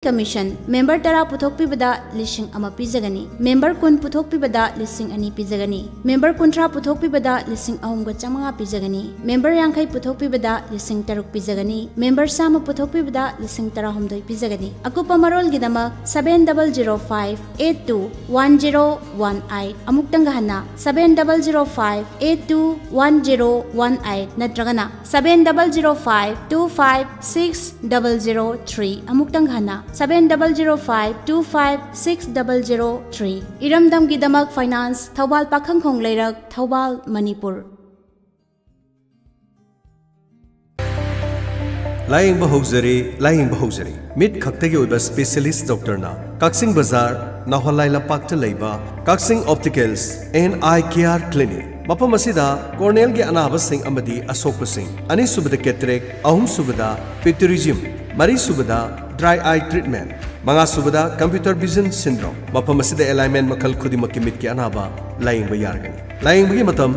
Commission Member Tara puthokpibada lising ama pizagani Member kun puthokpibada lising ani pizagani Member kuntra puthokpibada lising ahumga chamanga pizagani Member yankai puthokpibada lising taruk pizagani Member sama puthokpibada lising tarahumdoi pizagani Akupa marol gidamak 7005821018 amuktanga hana 7005821018 natragana 7005256003 amuktanga hana 7005256003 Iramdam Gidamak Finance Thawbal Pakhang Khong Leirak Thawbal Manipur Lying Bahuzari Mid Kaktagi Uba Specialist Doctor Na Kaksing Bazaar Naholai Lapakta Leiba Kaksing Opticals and Eye Care Clinic Mapam asida Cornell gi anaba sing amadi asokpa sing ani subada cataract ahum subada pituitarium mari subada dry eye treatment manga subada computer vision syndrome mapam asida alignment makal khudimaki mit ki anaba laying ba yargani laying gi matam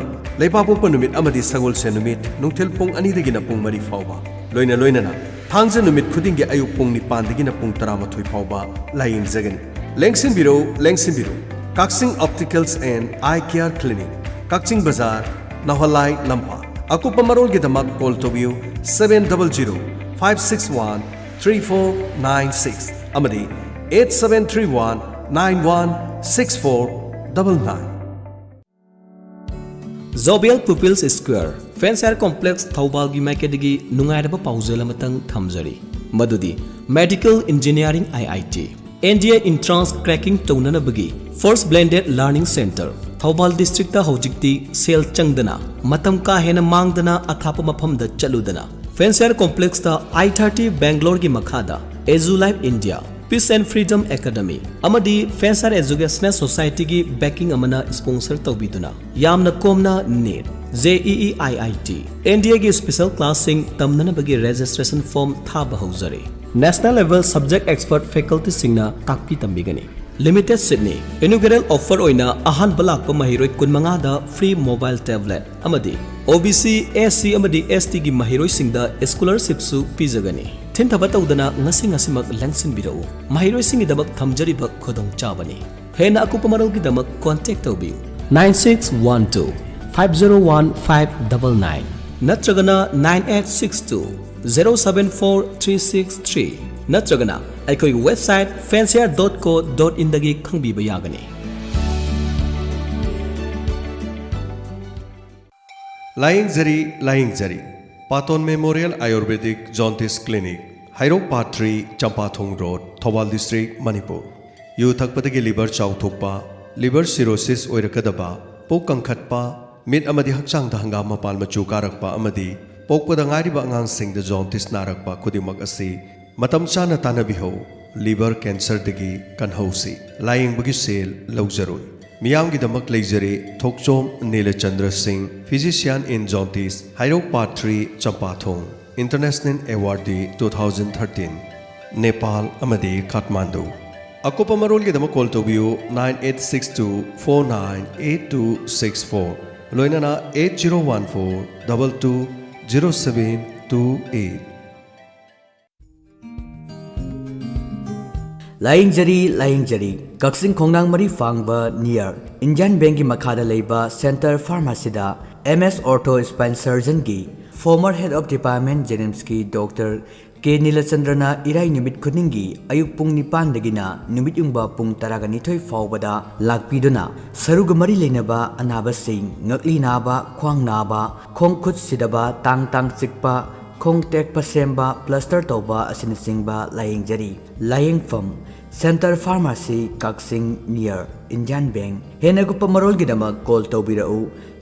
leipapu panumit amadi sagol se numit nungthel pung ani dagi na pung mari fawba loina na thangja numit khuding gi ayuk pung ni pan dagi na pung 13 fawba laying jagani lengsin biro Kaksing Opticals and Eye Care Clinic Kaksing Bazaar, Naholai, Lampa. Akupa marol gidamak call to you 700-561-3496. Amadi 8731-916499. Zobel Pupils Square, Fansar Complex Thawbal gi Makedigi Nungairaba Pauzelamatang Thamjari. Madudi, Medical Engineering IIT. NDA Entrance Cracking Tonanabagi, First Blended Learning Center. Thawbal District Hojikti Sel Changdana, Matam Ka Hena Mangdana Athapa Mapam da Chaludana. Fansar Complex ta I-30 Bangalore gi Makhada, Ezu Life India, Peace and Freedom Academy. Amadi Fansar Educational Society gi backing amana sponsor tawbiduna. Yamna komna need. JEE IIT. NDA gi special classing tamnana bagi registration form thaba hauzare. National level subject expert faculty singna takpi tambigani. Limited Sydney inaugural offer oina ahan balak pa mahiroi kunmanga da free mobile tablet amadi OBC SC amadi ST gi mahiroi singda scholarship su pizagani thintaba tawdana ngasimak langsin birau mahiroi singi dabak thamjari bak khodong chabani hena akupa marol gi damak contact tawbiu 9612 501599 natragana 9862 074363 natragana aikoi website fancier.co.in dagi khangbiba yagani Lying Zari Paton Memorial Ayurvedic Jaundice Clinic Hairok Part 3 Champathong Road Thawbal District Manipur Yu thakpadagi liver chawthokpa liver cirrhosis oirakadaba pok kangkhatpa mit amadi hakchang da hangam mapal machu karakpa amadi pokpada ngariba angang sing da jaundice narakpa khudimak asi Matam chana tanabiho liver cancer dagi kanhausi lying bagi sel lawjaroi miyam gi damak leijare thokchom Neelachandra Singh physician in jaundice Hairok Part 3 Champathong International Awardee 2013 Nepal amadi Kathmandu Akopa marol gi damak call to you 9862498264 loinana 8014220728 Lying Jari, Kaksing Kongnang Mari Fangba near Indian Bank gi Makhada Leiba Center Pharmacy da MS Ortho Spine Surgeon gi former head of department Jenimski Dr. K Neelachandra irai numit khuningi ayuk pung nipan dagina numit yungba pung taragani thoi fawbada lakpiduna saruga mari leinaba anaba sing ngakli naba khwang naba khong khut sidaba tang sikpa khong tek pasemba plaster toba asin singba Lying Jari Lying Firm Center Pharmacy Kaksing near Indian Bank Henagupa marol gidamak call tawbirau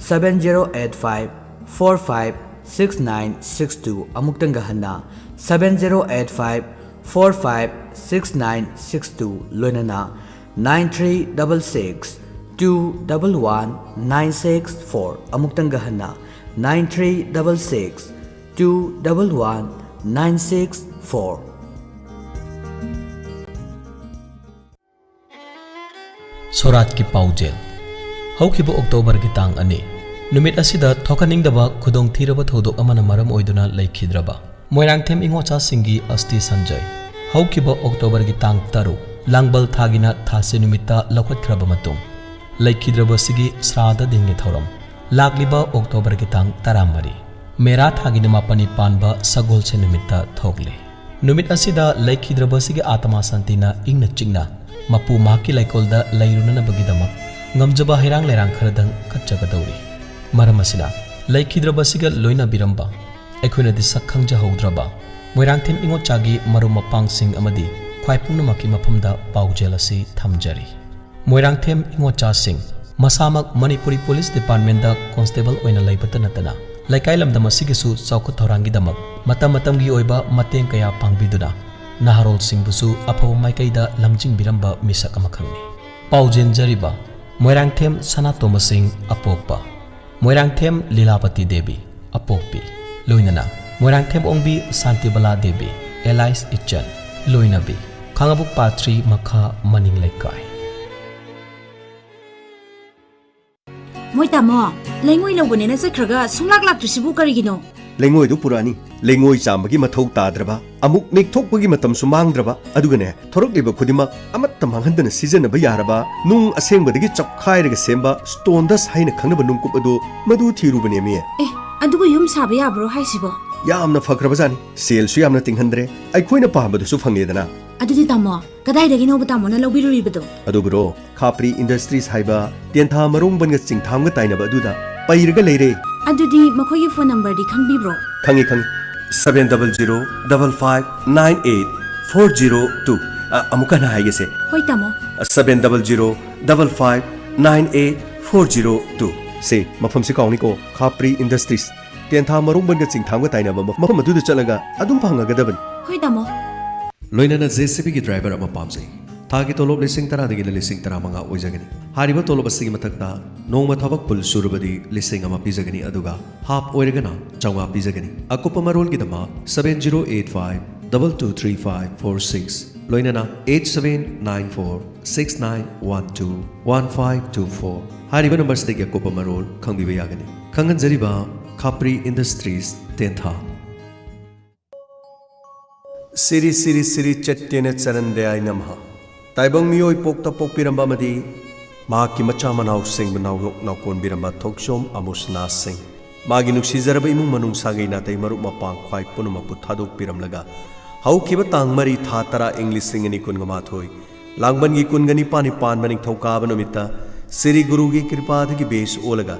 7085456962 amuktanga hana 7085456962 loinana 9366211964 amuktanga hana 9366211964 Sorat ki Paujel Haukibo October ki tang ani numit asida thokaningdaba khudong thiraba thodok amana maram oiduna laikhidraba Moirangthem Ingocha Singhi Asti Sanjay ꯍꯧꯈꯤꯕ ꯑꯣꯛꯇꯣꯕꯔꯒꯤ ꯇꯥꯡ 3 ꯂꯥꯡꯕꯜ ꯊꯥꯒꯤꯅ ꯊꯥꯁꯤ ꯅꯨꯃꯤꯠꯇ ꯂꯧꯈꯠꯈ꯭ꯔꯕ ꯃꯇꯨꯡ ꯂꯩꯈꯤꯗ꯭ꯔꯕꯁꯤꯒꯤ ꯁ꯭ꯔꯥꯗ ꯗꯤꯟꯒꯤ ꯊꯧꯔꯝ ꯂꯥꯛꯂꯤꯕ ꯑꯣꯛꯇꯣꯕꯔꯒꯤ ꯇꯥꯡ 14 ꯃꯦꯔꯥ ꯊꯥꯒꯤꯅ ꯃꯥꯄꯅꯤ ꯄꯥꯟꯕ ꯁꯒꯣꯜꯁꯦ ꯅꯨꯃꯤꯠꯇ ꯊꯣꯛꯂꯤ ꯅꯨꯃꯤꯠ ꯑꯁꯤꯗ ꯂꯩꯈꯤꯗ꯭ꯔꯕꯁꯤꯒꯤ ꯑꯥꯇꯃꯥ ꯁꯥꯟꯇꯤꯅ ꯏꯪꯅ ꯆꯤꯛꯅ ꯃꯄꯨ ꯃꯍꯥꯛꯀꯤ ꯂꯩꯀꯣꯜꯗ ꯂꯩꯔꯨꯅꯅꯕꯒꯤꯗꯃꯛ ꯉꯝꯖꯕ ꯍꯩꯔꯥꯡ ꯂꯩꯔꯥꯡ ꯈꯔꯗꯪ ꯀꯠꯆꯒꯗꯧꯔꯤ ꯃꯔꯝ ꯑꯁꯤꯅ ꯂꯩꯈꯤꯗ꯭ꯔꯕꯁꯤꯒ ꯂꯣꯏꯅꯕꯤꯔꯝꯕ ꯑꯩꯈꯣꯏꯅꯗꯤ ꯁꯛ ꯈꯪꯖꯍꯧꯗ꯭ꯔꯕ ꯃꯣꯏꯔꯥꯡꯊꯦꯝ ꯏꯉꯣꯠꯆꯥꯒꯤ ꯃꯔꯨꯞ ꯃꯄꯥꯡꯁꯤꯡ ꯑꯃꯗꯤ ꯈ꯭ꯋꯥꯏ ꯄꯨꯝꯅꯃꯛꯀꯤ ꯃꯐꯝꯗ ꯄꯥꯎꯖꯦꯜ ꯑꯁꯤ ꯊꯝꯖꯔꯤ ꯃꯣꯏꯔꯥꯡꯊꯦꯝ ꯏꯉꯣꯠꯆꯥꯁꯤꯡ ꯃꯁꯥꯃꯛ ꯃꯅꯤꯄꯨꯔꯤ ꯄꯨꯂꯤꯁ ꯗꯤꯄꯥꯔꯠꯃꯦꯟꯇꯗ ꯀꯣꯟꯁꯇꯦꯕꯜ ꯑꯣꯏꯅ ꯂꯩꯕꯇ ꯅꯠꯇꯅ ꯂꯩꯀꯥꯏ ꯂꯝꯗꯝ ꯑꯁꯤꯒꯤꯁꯨ ꯆꯥꯎꯈꯠ ꯊꯧꯔꯥꯡꯒꯤꯗꯃꯛ ꯃꯇꯝ ꯃꯇꯝꯒꯤ ꯑꯣꯏꯕ ꯃꯇꯦꯡ ꯀꯌꯥ ꯄꯥꯡꯕꯤꯗꯨꯅ ꯅꯍꯥꯔꯣꯜꯁꯤꯡꯕꯨꯁꯨ ꯑꯐꯕ ꯃꯥꯏꯀꯩꯗ ꯂꯝꯖꯤꯡꯕꯤꯔꯝꯕ ꯃꯤꯁꯛ ꯑꯃꯈꯛꯅꯤ ꯄꯥꯎꯖꯦꯟꯖꯔꯤꯕ ꯃꯣꯏꯔꯥꯡꯊꯦꯝ ꯁꯅꯥꯇꯣꯝꯕꯁꯤꯡ ꯑꯄꯣꯛꯄ ꯃꯣꯏꯔꯥꯡꯊꯦꯝ ꯂꯤꯂꯥꯄꯇꯤ ꯗꯦꯕꯤ ꯑꯄꯣꯛꯄꯤ ꯂꯣꯏꯅꯅ ꯃꯣꯏꯔꯥꯡꯊꯦꯝ ꯑꯣꯡꯕꯤ ꯁꯥꯟꯇꯤꯕꯂꯥ ꯗꯦꯕꯤ ꯑꯦꯂꯥꯏꯁ ꯏꯆꯟ ꯂꯣꯏꯅꯕꯤ ꯈꯥꯡꯉꯕꯣꯛ ꯄꯥꯠꯊ꯭ꯔꯤ ꯃꯈꯥ ꯃꯅꯤꯡ ꯂꯩꯀꯥꯏ ꯃꯣꯏ ꯇꯥꯃꯣ ꯂꯩꯉꯣꯏ ꯂꯧꯕꯅꯦꯅ ꯆꯠꯈ꯭ꯔꯒ ꯁꯨꯡꯂꯥꯛ ꯂꯥꯛꯇ꯭ꯔꯤꯁꯤꯕꯨ ꯀꯔꯤꯒꯤꯅꯣ ꯂꯩꯉꯣꯏꯗꯨ ꯄꯨꯔꯛꯑꯅꯤ ꯂꯩꯉꯣꯏ ꯆꯥꯝꯕꯒꯤ ꯃꯊꯧ ꯇꯥꯗ꯭ꯔꯕ ꯑꯃꯨꯛ ꯅꯤꯛꯊꯣꯛꯄꯒꯤ ꯃꯇꯝꯁꯨ ꯃꯥꯡꯗ꯭ꯔꯕ ꯑꯗꯨꯒꯅꯦ ꯊꯣꯔꯛꯂꯤꯕ ꯈꯨꯗꯤꯡꯃꯛ ꯑꯃꯠꯇ ꯃꯥꯡꯍꯟꯗꯅ ꯁꯤꯖꯤꯟꯅꯕ ꯌꯥꯔꯕ ꯅꯨꯡ ꯑꯁꯦꯡꯕꯗꯒꯤ ꯆꯞꯈꯥꯏꯔꯒ ꯁꯦꯝꯕ ꯁ꯭ꯇꯣꯟ ꯗꯁ ꯍꯥꯏꯅ ꯈꯪꯅꯕ ꯅꯨꯡꯀꯨꯞ ꯑꯗꯨ ꯃꯗꯨ ꯊꯤꯔꯨꯕꯅꯦꯃꯤ ꯑꯗꯨꯒ ꯌꯨꯝ ꯁꯥꯕ ꯌꯥꯕ꯭ꯔꯣ ꯍꯥꯏꯁꯤꯕꯣ ꯌꯥꯝꯅ ꯐꯈ꯭ꯔꯕꯖꯥꯠꯅꯤ ꯁꯦꯜꯁꯨ ꯌꯥꯝꯅ ꯇꯤꯡꯍꯟꯗ꯭ꯔꯦ ꯑꯩꯈꯣꯏꯅ ꯄꯥꯝꯕꯗꯨꯁꯨ ꯐꯪꯉꯦꯗꯅ ꯑꯗꯨꯗꯤ ꯇꯥꯃꯣ ꯀꯗꯥꯏꯗꯒꯤꯅꯣꯕ ꯇꯥꯃꯣꯅ ꯂꯧꯕꯤꯔꯨꯔꯤꯕꯗꯣ ꯑꯗꯨꯕꯨꯔꯣ ꯈꯥꯄ꯭ꯔꯤ ꯏꯟꯗꯁꯇ꯭ꯔꯤꯁ ꯍꯥꯏꯕ ꯇꯦꯟꯊꯥ ꯃꯔꯣꯡꯕꯟꯒ ꯆꯤꯡꯊꯥꯝꯒ ꯇꯥꯏꯅꯕ ꯑꯗꯨꯗ ꯄꯩꯔꯒ ꯂꯩꯔꯦ ꯑꯗꯨꯗꯤ ꯃꯈꯣꯏꯒꯤ ꯐꯣꯟ ꯅꯝꯕꯔꯗꯤ ꯈꯪꯕꯤꯕ꯭ꯔꯣ ꯈꯪꯉꯤ 700559402 ꯑꯃꯨꯛ ꯍꯟꯅ ꯍꯥꯏꯒꯦꯁꯦ ꯍꯣꯏ ꯇꯥꯃꯣ 700559402 ꯁꯦ ꯃꯐꯝꯁꯤ ꯀꯥꯎꯅꯤꯀꯣ ꯈꯥꯄ꯭ꯔꯤ ꯏꯟꯗꯁꯇ꯭ꯔꯤꯁ ꯇꯦꯟꯊꯥ ꯃꯔꯣꯡꯕꯟꯒ ꯆꯤꯡꯊꯥꯝꯒ ꯇꯥꯏꯅꯕ ꯃꯐꯝ ꯑꯗꯨꯗ ꯆꯠꯂꯒ ꯑꯗꯨꯝ ꯐꯪꯉꯒꯗꯕꯅꯤ ꯍꯣꯏ ꯇꯥꯃꯣ ꯂꯣꯏꯅꯅ JCBꯒꯤ ꯗ꯭ꯔꯥꯏꯚꯔ ꯑꯃ ꯄꯥꯝꯖꯩ ꯊꯥꯒꯤ ꯇꯣꯂꯣꯞ 10,000ꯗꯒꯤꯅ 15,000 ꯑꯣꯏꯖꯒꯅꯤ ꯍꯥꯏꯔꯤꯕ ꯇꯣꯂꯣꯞ ꯑꯁꯤꯒꯤ ꯃꯊꯛꯇ ꯅꯣꯡꯃ ꯊꯕꯛ ꯄꯨꯜ ꯁꯨꯔꯕꯗꯤ 1,000 ꯄꯤꯖꯒꯅꯤ ꯑꯗꯨꯒ ꯍꯥꯞ ꯑꯣꯏꯔꯒꯅ 900 ꯄꯤꯖꯒꯅꯤ ꯑꯀꯨꯞꯄ ꯃꯔꯣꯜꯒꯤꯗꯃꯛ 7085223546 ꯂꯣꯏꯅꯅ 879469121524 ꯍꯥꯏꯔꯤꯕ ꯅꯝꯕꯔꯁꯤꯗꯒꯤ ꯑꯀꯨꯞꯄ ꯃꯔꯣꯜ ꯈꯪꯕꯤꯕ ꯌꯥꯒꯅꯤ ꯈꯪꯍꯟꯖꯔꯤꯕ ꯈꯥꯄ꯭ꯔꯤ ꯏꯟꯗꯁꯇ꯭ꯔꯤꯁ ꯇꯦꯟꯊꯥ Siri Siri Siri Chettene Charandayai Namaha Taibang Miyoi Pokta Pokpiramba Madi Maki Macha Manau Singh Manau Naukon Biramba Tokshom Amusna Singh Magi Nuksizaraba Imung Manung Sagai Natai Marup Mapang Kwai Punuma Puthaduk Piramlaga Hau Kibatang Mari Thatara English Singani Kungamatoi Langbangi Kungani Pani Pan Maning Thaukabanumita Siri Gurugi Kripadagi Base Olaga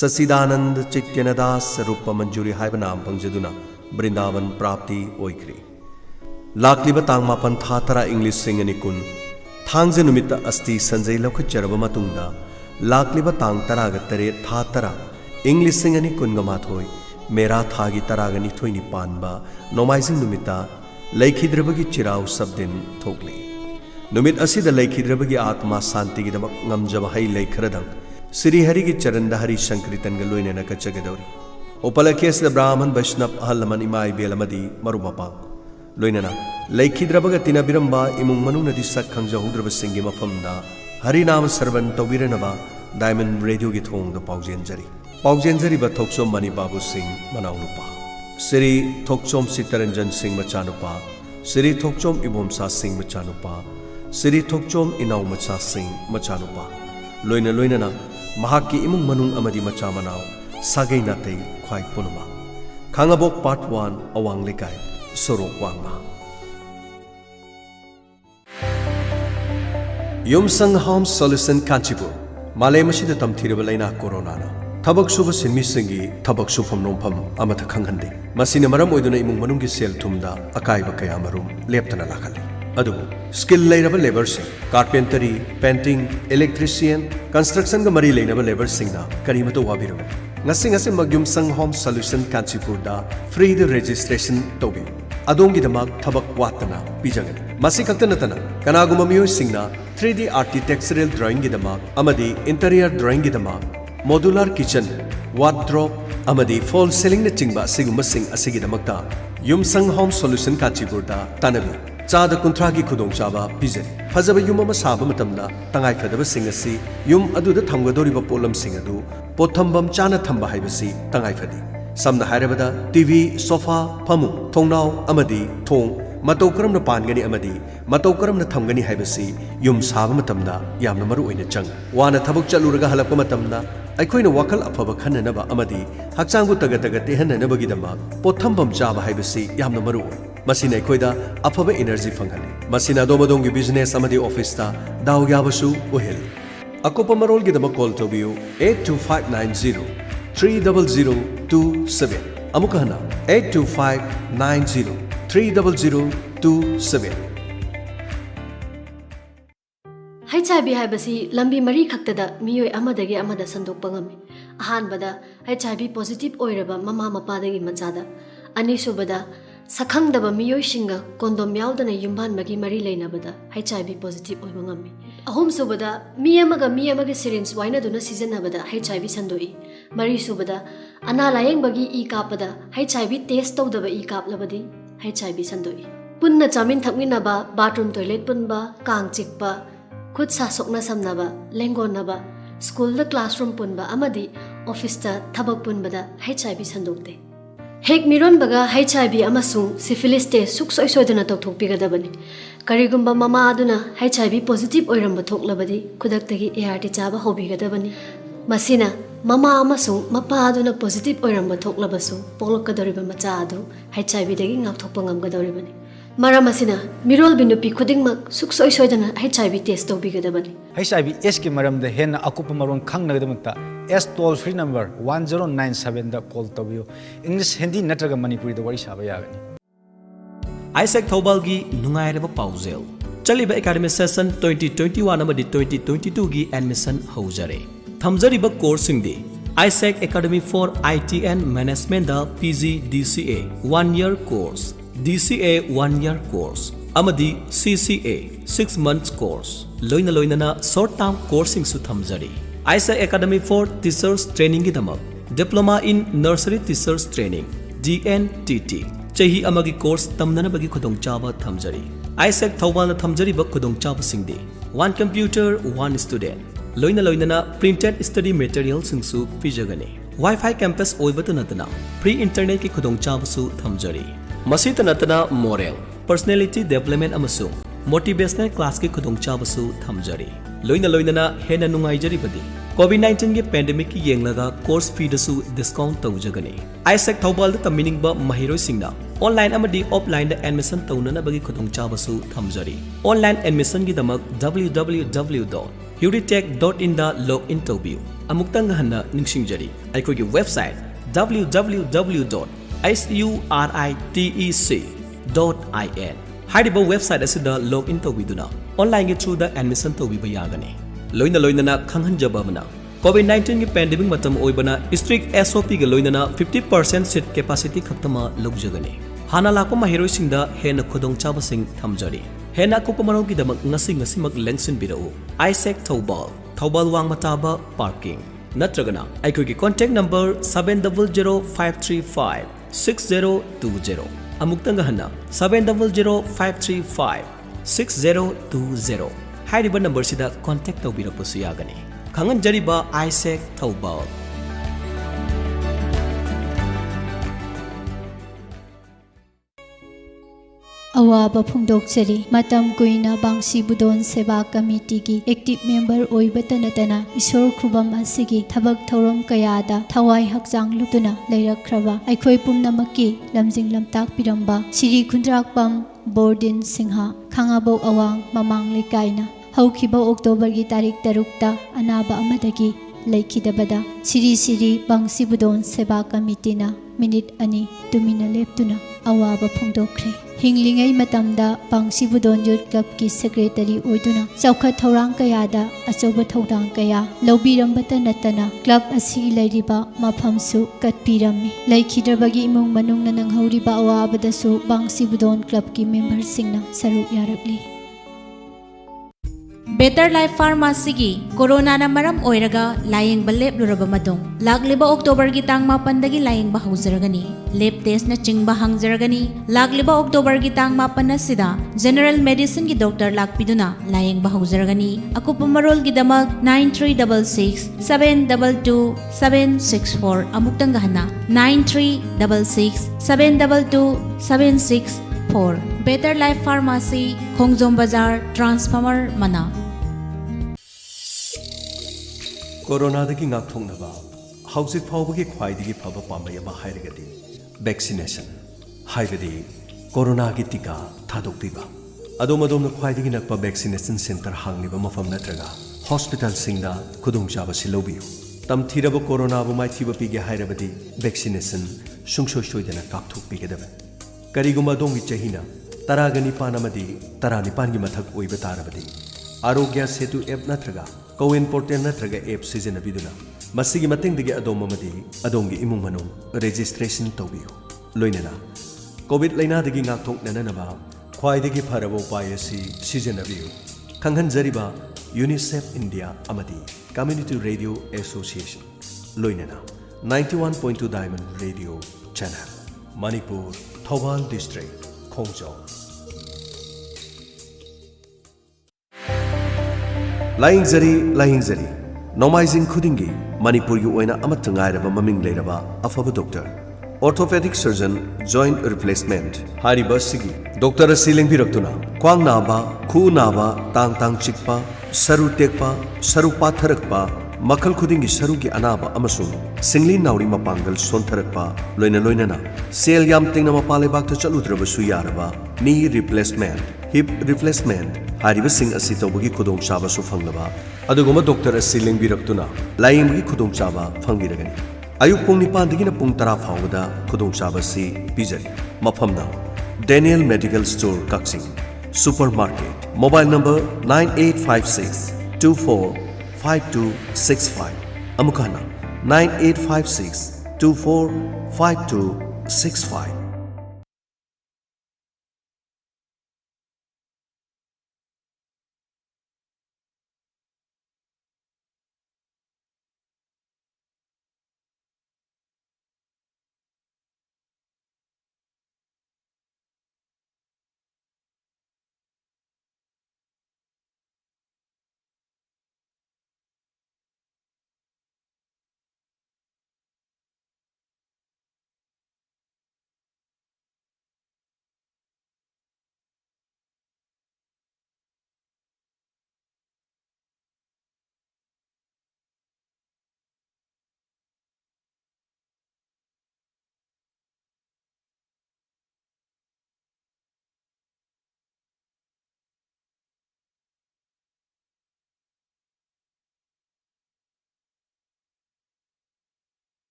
Sasidanand Chittyanadaas Rupa Manjuri Haibanam Pangjaduna Brindavan Prapti Oikri लाकलिबा तांग मापन थातरा English सिंगनी कुन थांगजे नुमिता अस्ति संजय लौखचरबा मतुंगदा लाकलिबा तांग तरागा तरे थातरा English सिंगनी कुन गमाथोय मेरा थागी तरागा निथोयनि पानबा नोमाइजिंग नुमिता लैखिद्रबगी चिराउ सबदिन थोकले नुमित असिदा लैखिद्रबगी आत्मा शांति गिदमक ngамजबा है लैखरदंग श्री हरि की चरंदा हरि संकृतन गलोइनेना कचगदौरी उपलकेस ब्राह्मण वैष्णव अहलमन इमाई बेलमदी मरुमपा लोइनना लैखिद्रबगा तिनबिरंबा इमुंग मनुनदि सक खंगजहुद्रब सिंगी मफमदा हरिनाम सर्वन तौबिरनबा डायमंड रेडियो की थोंग पाउजेंजरी थोक्सोम मणि बाबू सिंह मनाउनुपा श्री थोक्सोम सीतारंजन सिंह मचानुपा श्री थोक्सोम इबोमसा सिंह मचानुपा श्री थोक्सोम इनाउ मचा सिंह मचानुपा लोइनना महाकी इमुंग मनुंग अमदि मचा मनाउ सागै नातै ख्वाइ पुनुमा Khangabok part 1 अवांग लेकाय Sorok Wangma Yumsang Home Solution Kanchipur Malemashida Tamthiraba Laina Corona Tabak Suba Sinmi Singi Tabak Supam Nompam Amata Kanghande Masina Maram Oiduna Imung Manungi Sel Tumda Akaiba Kayamarum Leptana Lakali Adubu Skill Lainaba Labor Sing Carpentry, Painting, Electrician, Construction Gamari Lainaba Labor Singna Karimatu Wabiru Ngasing Magyumsang Home Solution Kanchipur da Free the Registration Tobi Adongi Damak Tabak Watana Bijagani Masikatana Kanaguma Mio Singna 3D Architectural Drawing Gidamak Amadi Interior Drawing Gidamak Modular Kitchen Wardrobe Amadi Fall Selling the Chingba Siguma Sing Asigidamakta Yumsang Home Solution Kanchipurda Tanabi Chada Kuntragi Kudong Chaba Pizari Fazaba Yumama Saba Matamda Tangai Fadaba Singasi Yum Adu the Tangadoriba Polam Singadu Potambam Chana Tamba Haibasi Tangai Fadi Samna Harabada TV Sofa Pamu Tongnau Amadi Tong matau karamna pangani amadi matau karamna thamgani haibasi yum saba matamna yamna maru oina chang wana thabuk chaluraga halakpa matamna ꯑꯩꯈꯣꯏꯅ ꯋꯥꯈꯜ ꯑꯐꯕ ꯈꯟꯅꯅꯕ ꯑꯃꯗꯤ ꯍꯛꯆꯥꯡꯕꯨ ꯇꯒꯠ ꯇꯦꯍꯟꯅꯅꯕꯒꯤꯗꯃꯛ ꯄꯣꯠꯊꯝꯐꯝ ꯆꯥꯕ ꯍꯥꯏꯕꯁꯤ ꯌꯥꯝꯅ ꯃꯔꯨꯑꯣꯏ ꯃꯁꯤꯅ ꯑꯩꯈꯣꯏꯗ ꯑꯐꯕ ꯏꯅꯔꯖꯤ ꯐꯪꯍꯜꯂꯤ ꯃꯁꯤꯅ ꯑꯗꯣꯝ ꯑꯗꯣꯝꯒꯤ ꯕꯤꯖꯤꯅꯦꯁ ꯑꯃꯗꯤ ꯑꯣꯐꯤꯁꯇ ꯗꯥꯎ ꯌꯥꯕꯁꯨ ꯑꯣꯏꯍꯜꯂꯤ ꯑꯀꯨꯞꯄ ꯃꯔꯣꯜꯒꯤꯗꯃꯛ ꯀꯣꯜ ꯇꯧꯕꯤꯌꯨ 8259030027 ꯑꯃꯨꯛꯀ ꯍꯟꯅ 8259030027 HIV हाइबसी लंबी मरी खक्तदा मियोय अमदगे अमदा संदोकपा ngami अहानबदा HIV पॉजिटिव ओइरबा ममा मपादगी मचादा अनिसुबदा सखंगदबा मियोय सिंगा कोंडोम यावदना युम्बान मगी मरी लेनबदा HIV पॉजिटिव ओइबा ngami अहुम सुबदा मियमगे सिरिंज वाइना दुना सिजनबदा HIV संदोई मरी सुबदा अना लायंग बगी ई कापदा HIV टेस्ट तौदबा ई कापलबदी HIV संदोई पुन्ना चामिन थकमिनबा बाथरूम टॉयलेट पुनबा कांग चिकबा खुद सा सोकना समनबा लेंगोनबा स्कूल द क्लासरूम पुनबा अमदी ऑफिस ता थबक पुनबदा HIV संदोकते हेक मिरोन बगा HIV अमसुंग सिफिलिस टेस्ट सुक्सोय सोयदना तौथोकपिगदबनी करिगुंबा ममा अदुना HIV पॉजिटिव ओइरंबा थोकलबदी खुदक्तगी ART चाबा होबिगदबनी मसिना ममा अमसुंग मपा अदुना पॉजिटिव ओइरंबा थोकलबसु पोलकदोरिबा मचा अदु HIV दगी ngapthokpa ngamgadoribani मरम असिना मिरोल बिनुपी खुदिंगमक सुक्सोय सोयदना HIV टेस्ट तौबिगदबनी HIV एस की मरम द हेन अकुप मरोन खंगनगदमता एस टोल फ्री नंबर 1097 दा कॉल तौबियो इंग्लिश हिंदी नत्रगा मणिपुरी द वरी साबा यागनी आइसेक थौबालगी नुंगाइरबा पाउजेल चलिबा एकेडमिक सेशन 2021 अमदी 2022 गी एडमिशन हौजरे थमजरिबा कोर्स सिंगदी आइसेक एकेडमी फॉर ITN मैनेजमेंट द PG DCA 1 year course DCA 1 year course amadi CCA 6 months course loina short term coursing su thamjari ISA Academy for Teachers Training gi damak diploma in nursery teachers training DNTT chahi amagi course tamnana bagi khudong chaba thamjari ISA thawbal na thamjari ba khudong chaba singdi one computer one student loina printed study material singsu pijagani Wi-Fi campus oibatu natana free internet ki khudong chaba su thamjari मसीत नतना moral personality development अमसुंग motivational class की खुदोंचाबसु थमजरी लोइना हेना नुंगाइजरीबदी कोविड-19 के pandemic की येंगलगा course फीदसु discount तौजगनी आइसेक थौबाल द तमिनिंगबा महिरोय सिंगना ऑनलाइन अमदी ऑफलाइन द एडमिशन तौनना बगी खुदोंचाबसु थमजरी ऑनलाइन एडमिशन की दमक www.huritech.in दा लॉग इन तौबियु अमुक्तंग हन्ना निंगसिंगजरी अइखोगी वेबसाइट www.suritech.in हाइडिबा वेबसाइट असिदा लॉग इन तौबिदुना ऑनलाइन के थ्रू द एडमिशन तौबिबा यागनी लोइना खंगहनजबामना कोविड-19 की पेंडेमिक मतम ओइबना स्ट्रिक्ट SOP के लोइना 50% सीट कैपेसिटी खक्तमा लौजगनी हाना लाको महिरोइसिंगदा हेना खुदोंचाबसिंग थमजरी हेना कुपमरोगी दमक ngasi-ngasimak लेंगसिन बिरउ आइसेक थौबाल वांगमताबा पार्किंग नत्रगना अइखोगी कॉन्टैक्ट नंबर 7005356020 अमुक्तंग हन्ना 7005356020 हाइरिबा नंबर सिदा कॉन्टैक्ट तौबिरपसु यागनी खंगनजरिबा आइसेक थौबाल अवाबा फोंदोकचरी मतम कुइना बांसी बुदोन सेवा कमिटी की एक्टिव मेंबर ओइबता नतना ईश्वर खुबम असिगी थबक थौरम कयादा थवाई हकचांग लुतुना लेरखरबा अइखोय पुमनमकी लमजिंग लमताक पिरंबा श्री खुंद्राकपम बोर्डिन सिंहा खांगाबो अवांग ममांग लेकाइना हौखिबा अक्टोबर की तारीख 3 अनाबा अमदगी लेखिदबदा श्री बांसी बुदोन सेवा कमिटीना मिनिट अनि तुमिना लेप्तुना अवाबा फोंदोखरे हिंगलिंगै मतमदा बांसी बुदोन यूथ क्लब की सेक्रेटरी ओइदुना चौखत थौरांग कयादा अचौबा थौदांग कया लौबिरंबता नतना क्लब असि लैरिबा मफमसु कटपिरम्मी लैखिद्रबगी इमुंग मनुंगना नंगहौरिबा अवाबदसु बांसी बुदोन क्लब की मेंबर सिंगना सरुक यारकली बेटर लाइफ फार्मेसी की कोरोना मरम ओइरगा लायेंग लेपलुरब मतुंग लाक्लिबा अक्टोबर की तांग 9 लायेंग हौजरगनी लेप टेस्ट न चिंग हंगजरगनी लाक्लिबा अक्टोबर की तांग 9 सिदा जनरल मेडिसिन की डॉक्टर लाक्पिदुना लायेंग हौजरगनी अकुप मरोल की दमक 9366722764 अमुक्तंग हन्ना 9366722764 4 Better Life Pharmacy Khongjom Bazar Transformer Mana कोरोनादगी ngakthongnaba hauzik phawbagi khwaidigi phaba pambai ama hairagadi vaccination haibadi corona gi tika thadokpiba adomadomna khwaidigi nakpa vaccination center hangliba mafam natraga hospital singda khudungchaba silobiu tamthiraba corona bu mai thiba pige hairabadi vaccination sungsoi soidana kakthokpigedaba kariguma dongi chahina taragani panamadi tarani pangi mathak oiba tarabadi arogya setu app natraga CoWIN portal नत्रगा app सिजनबिदुना मसिगी मतंगदगी अदोममदी अदोंगी इमुंग मनों registration तौबियो लोइनना कोविड लाइनादगी ngakthoknanaba ख्वाइदगी फरबो पायसी सिजनबियो खंगहनजरिबा यूनिसेफ इंडिया अमदी कम्युनिटी रेडियो एसोसिएशन लोइनना 91.2 diamond radio channel Manipur Thoubal district खोंगजों लाइंगजरी नोमाइजिंग खुदिंगी मणिपुर की ओइना अमत ngairaba maming leiraba afaba doctor orthopedic surgeon joint replacement hariba sigi doctor asiling biraktuna kwang naba khu naba tang chikpa saru tekpa saru patharakpa makhal khudingi saru ki anaba amasung singli nauri mapangal sontharakpa loina na sel yam tingna mapale bakta chaludraba su yaraba knee replacement hip replacement hariba sing asi tawbagi khudong chaba su phanglaba aduguma doctor asi lengbirakuna layinggi khudong chaba phangbiragani ayuk pung 9 dagina pung 10 phawda khudong chaba si pijari mafamna Daniel Medical Store Kaksing Supermarket mobile number 9856245265 amukana 9856245265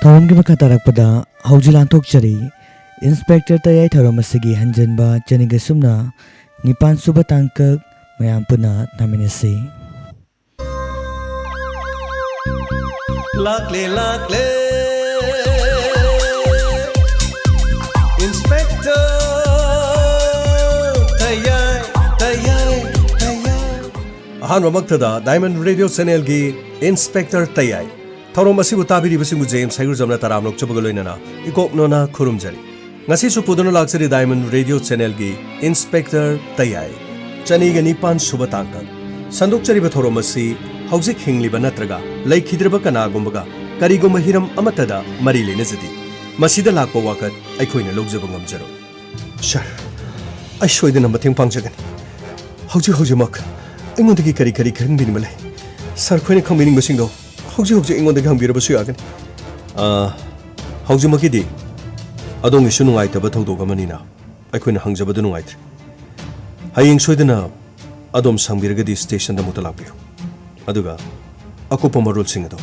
थौरम की मखा तारकपदा हौजिलान थोकचरी inspector तयाई थौरम असगी हंजनबा चनिगा सुमना निपान सुबा तांकक मयाम पुना नामिनेसी लाकले इंस्पेक्टर तयाई अहानबा मक्तदा डायमंड रेडियो चैनल की इंस्पेक्टर तयाई थौरम असिबु ताबिरिबसिंगु जेम्स साइगुरजमना तरामलोक चबगलोइनना इकोकनोना खुरुमजरी ngasisu puduna laksari diamond radio channel gi inspector tayai chaniga nipan suba tangka sandok chariba thoromasi haujik hingliba natraga laikhidraba kana gumbaga kariguma hiram amatada mari lenajadi masida lakpa wakat aikhoina logjaba ngamjaro sir ai soidana matheng pangjagani haujimak ingondagi kari khangbini malai sir khoina khangbining basingdo hauji ingondagi hangbirabasu yagani haujimaki adongi su nungaitaba thaudogamanina aikhoina hangjabadu nungaitri hayeng soidana adom sangbiragadi station da mutalakpiyo aduga akupa marol singado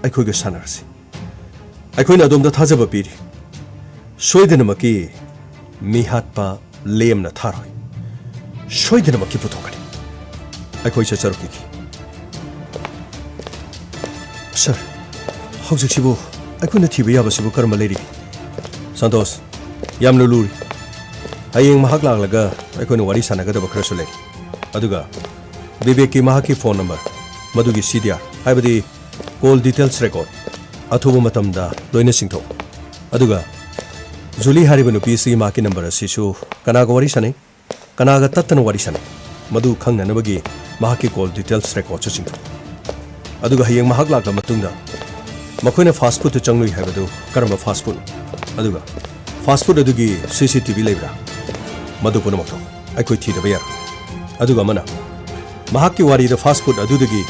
aikhoiga sanarasi aikhoina adom da thajaba piri soidana maki mihatpa lemna tharoi soidana maki puthokani ꯑꯩꯈꯣꯏ ꯆꯠꯆꯔꯛꯈꯤ sir ꯍꯧꯖꯤꯛꯁꯤꯕꯨ ꯑꯩꯈꯣꯏꯅ ꯊꯤꯕ ꯌꯥꯕꯁꯤꯕꯨ ꯀꯔꯝꯕ ꯂꯩꯔꯤꯒꯦ ꯁꯟꯇꯣꯁ ꯌꯥꯝꯅ ꯂꯨꯔꯤ ꯍꯌꯦꯡ ꯃꯍꯥꯛ ꯂꯥꯛꯂꯒ ꯑꯩꯈꯣꯏꯅ ꯋꯥꯔꯤ ꯁꯥꯟꯅꯒꯗꯕ ꯈꯔꯁꯨ ꯂꯩ ꯑꯗꯨꯒ ꯕꯤꯕꯦꯛꯀꯤ ꯃꯍꯥꯛꯀꯤ ꯐꯣꯟ ꯅꯝꯕꯔ ꯃꯗꯨꯒꯤ CDR ꯍꯥꯏꯕꯗꯤ ꯀꯣꯜ ꯗꯤꯇꯦꯜꯁ ꯔꯦꯀꯣꯔꯗ ꯑꯊꯨꯕ ꯃꯇꯝꯗ ꯂꯣꯏꯅ ꯆꯤꯡꯊꯣꯛ ꯑꯗꯨꯒ ꯖꯨꯂꯤ ꯍꯥꯏꯔꯤꯕ ꯅꯨꯄꯤ ꯑꯁꯤꯒꯤ ꯃꯍꯥꯛꯀꯤ ꯅꯝꯕꯔ ꯑꯁꯤꯁꯨ ꯀꯅꯥꯒ ꯋꯥꯔꯤ ꯁꯥꯟꯅꯩ ꯀꯅꯥꯒ ꯇꯠꯇꯅ ꯋꯥꯔꯤ ꯁꯥꯟꯅꯩ ꯃꯗꯨ ꯈꯪꯅꯅꯕꯒꯤ ꯃꯍꯥꯛꯀꯤ ꯀꯣꯜ ꯗꯤꯇꯦꯜꯁ ꯔꯦꯀꯣꯔꯗꯁꯨ ꯆꯤꯡꯊꯣꯛ ꯑꯗꯨꯒ ꯍꯌꯦꯡ ꯃꯍꯥꯛ ꯂꯥꯛꯂ ꯃꯇꯨꯡꯗ ꯃꯈꯣꯏꯅ ꯐꯥꯁꯠ ꯐꯨꯗꯇ ꯆꯪꯂꯨꯏ ꯍꯥꯏꯕꯗꯨ ꯀꯔꯝꯕ ꯐꯥꯁꯠ ꯐꯨꯗ ꯑꯗꯨꯒ ꯐꯥꯁꯠ ꯐꯨꯗ ꯑꯗꯨꯒꯤ CCTV ꯂꯩꯕ꯭ꯔꯥ ꯃꯗꯨ ꯄꯨꯝꯅꯃꯛꯇꯣ ꯑꯩꯈꯣꯏ ꯊꯤꯗꯕ ꯌꯥꯔꯣꯏ ꯑꯗꯨꯒ ꯑꯃꯅ ꯃꯍꯥꯛꯀꯤ ꯋꯥꯔꯤꯗ ꯐꯥꯁꯠ ꯐꯨꯗ ꯑꯗꯨꯗꯒꯤ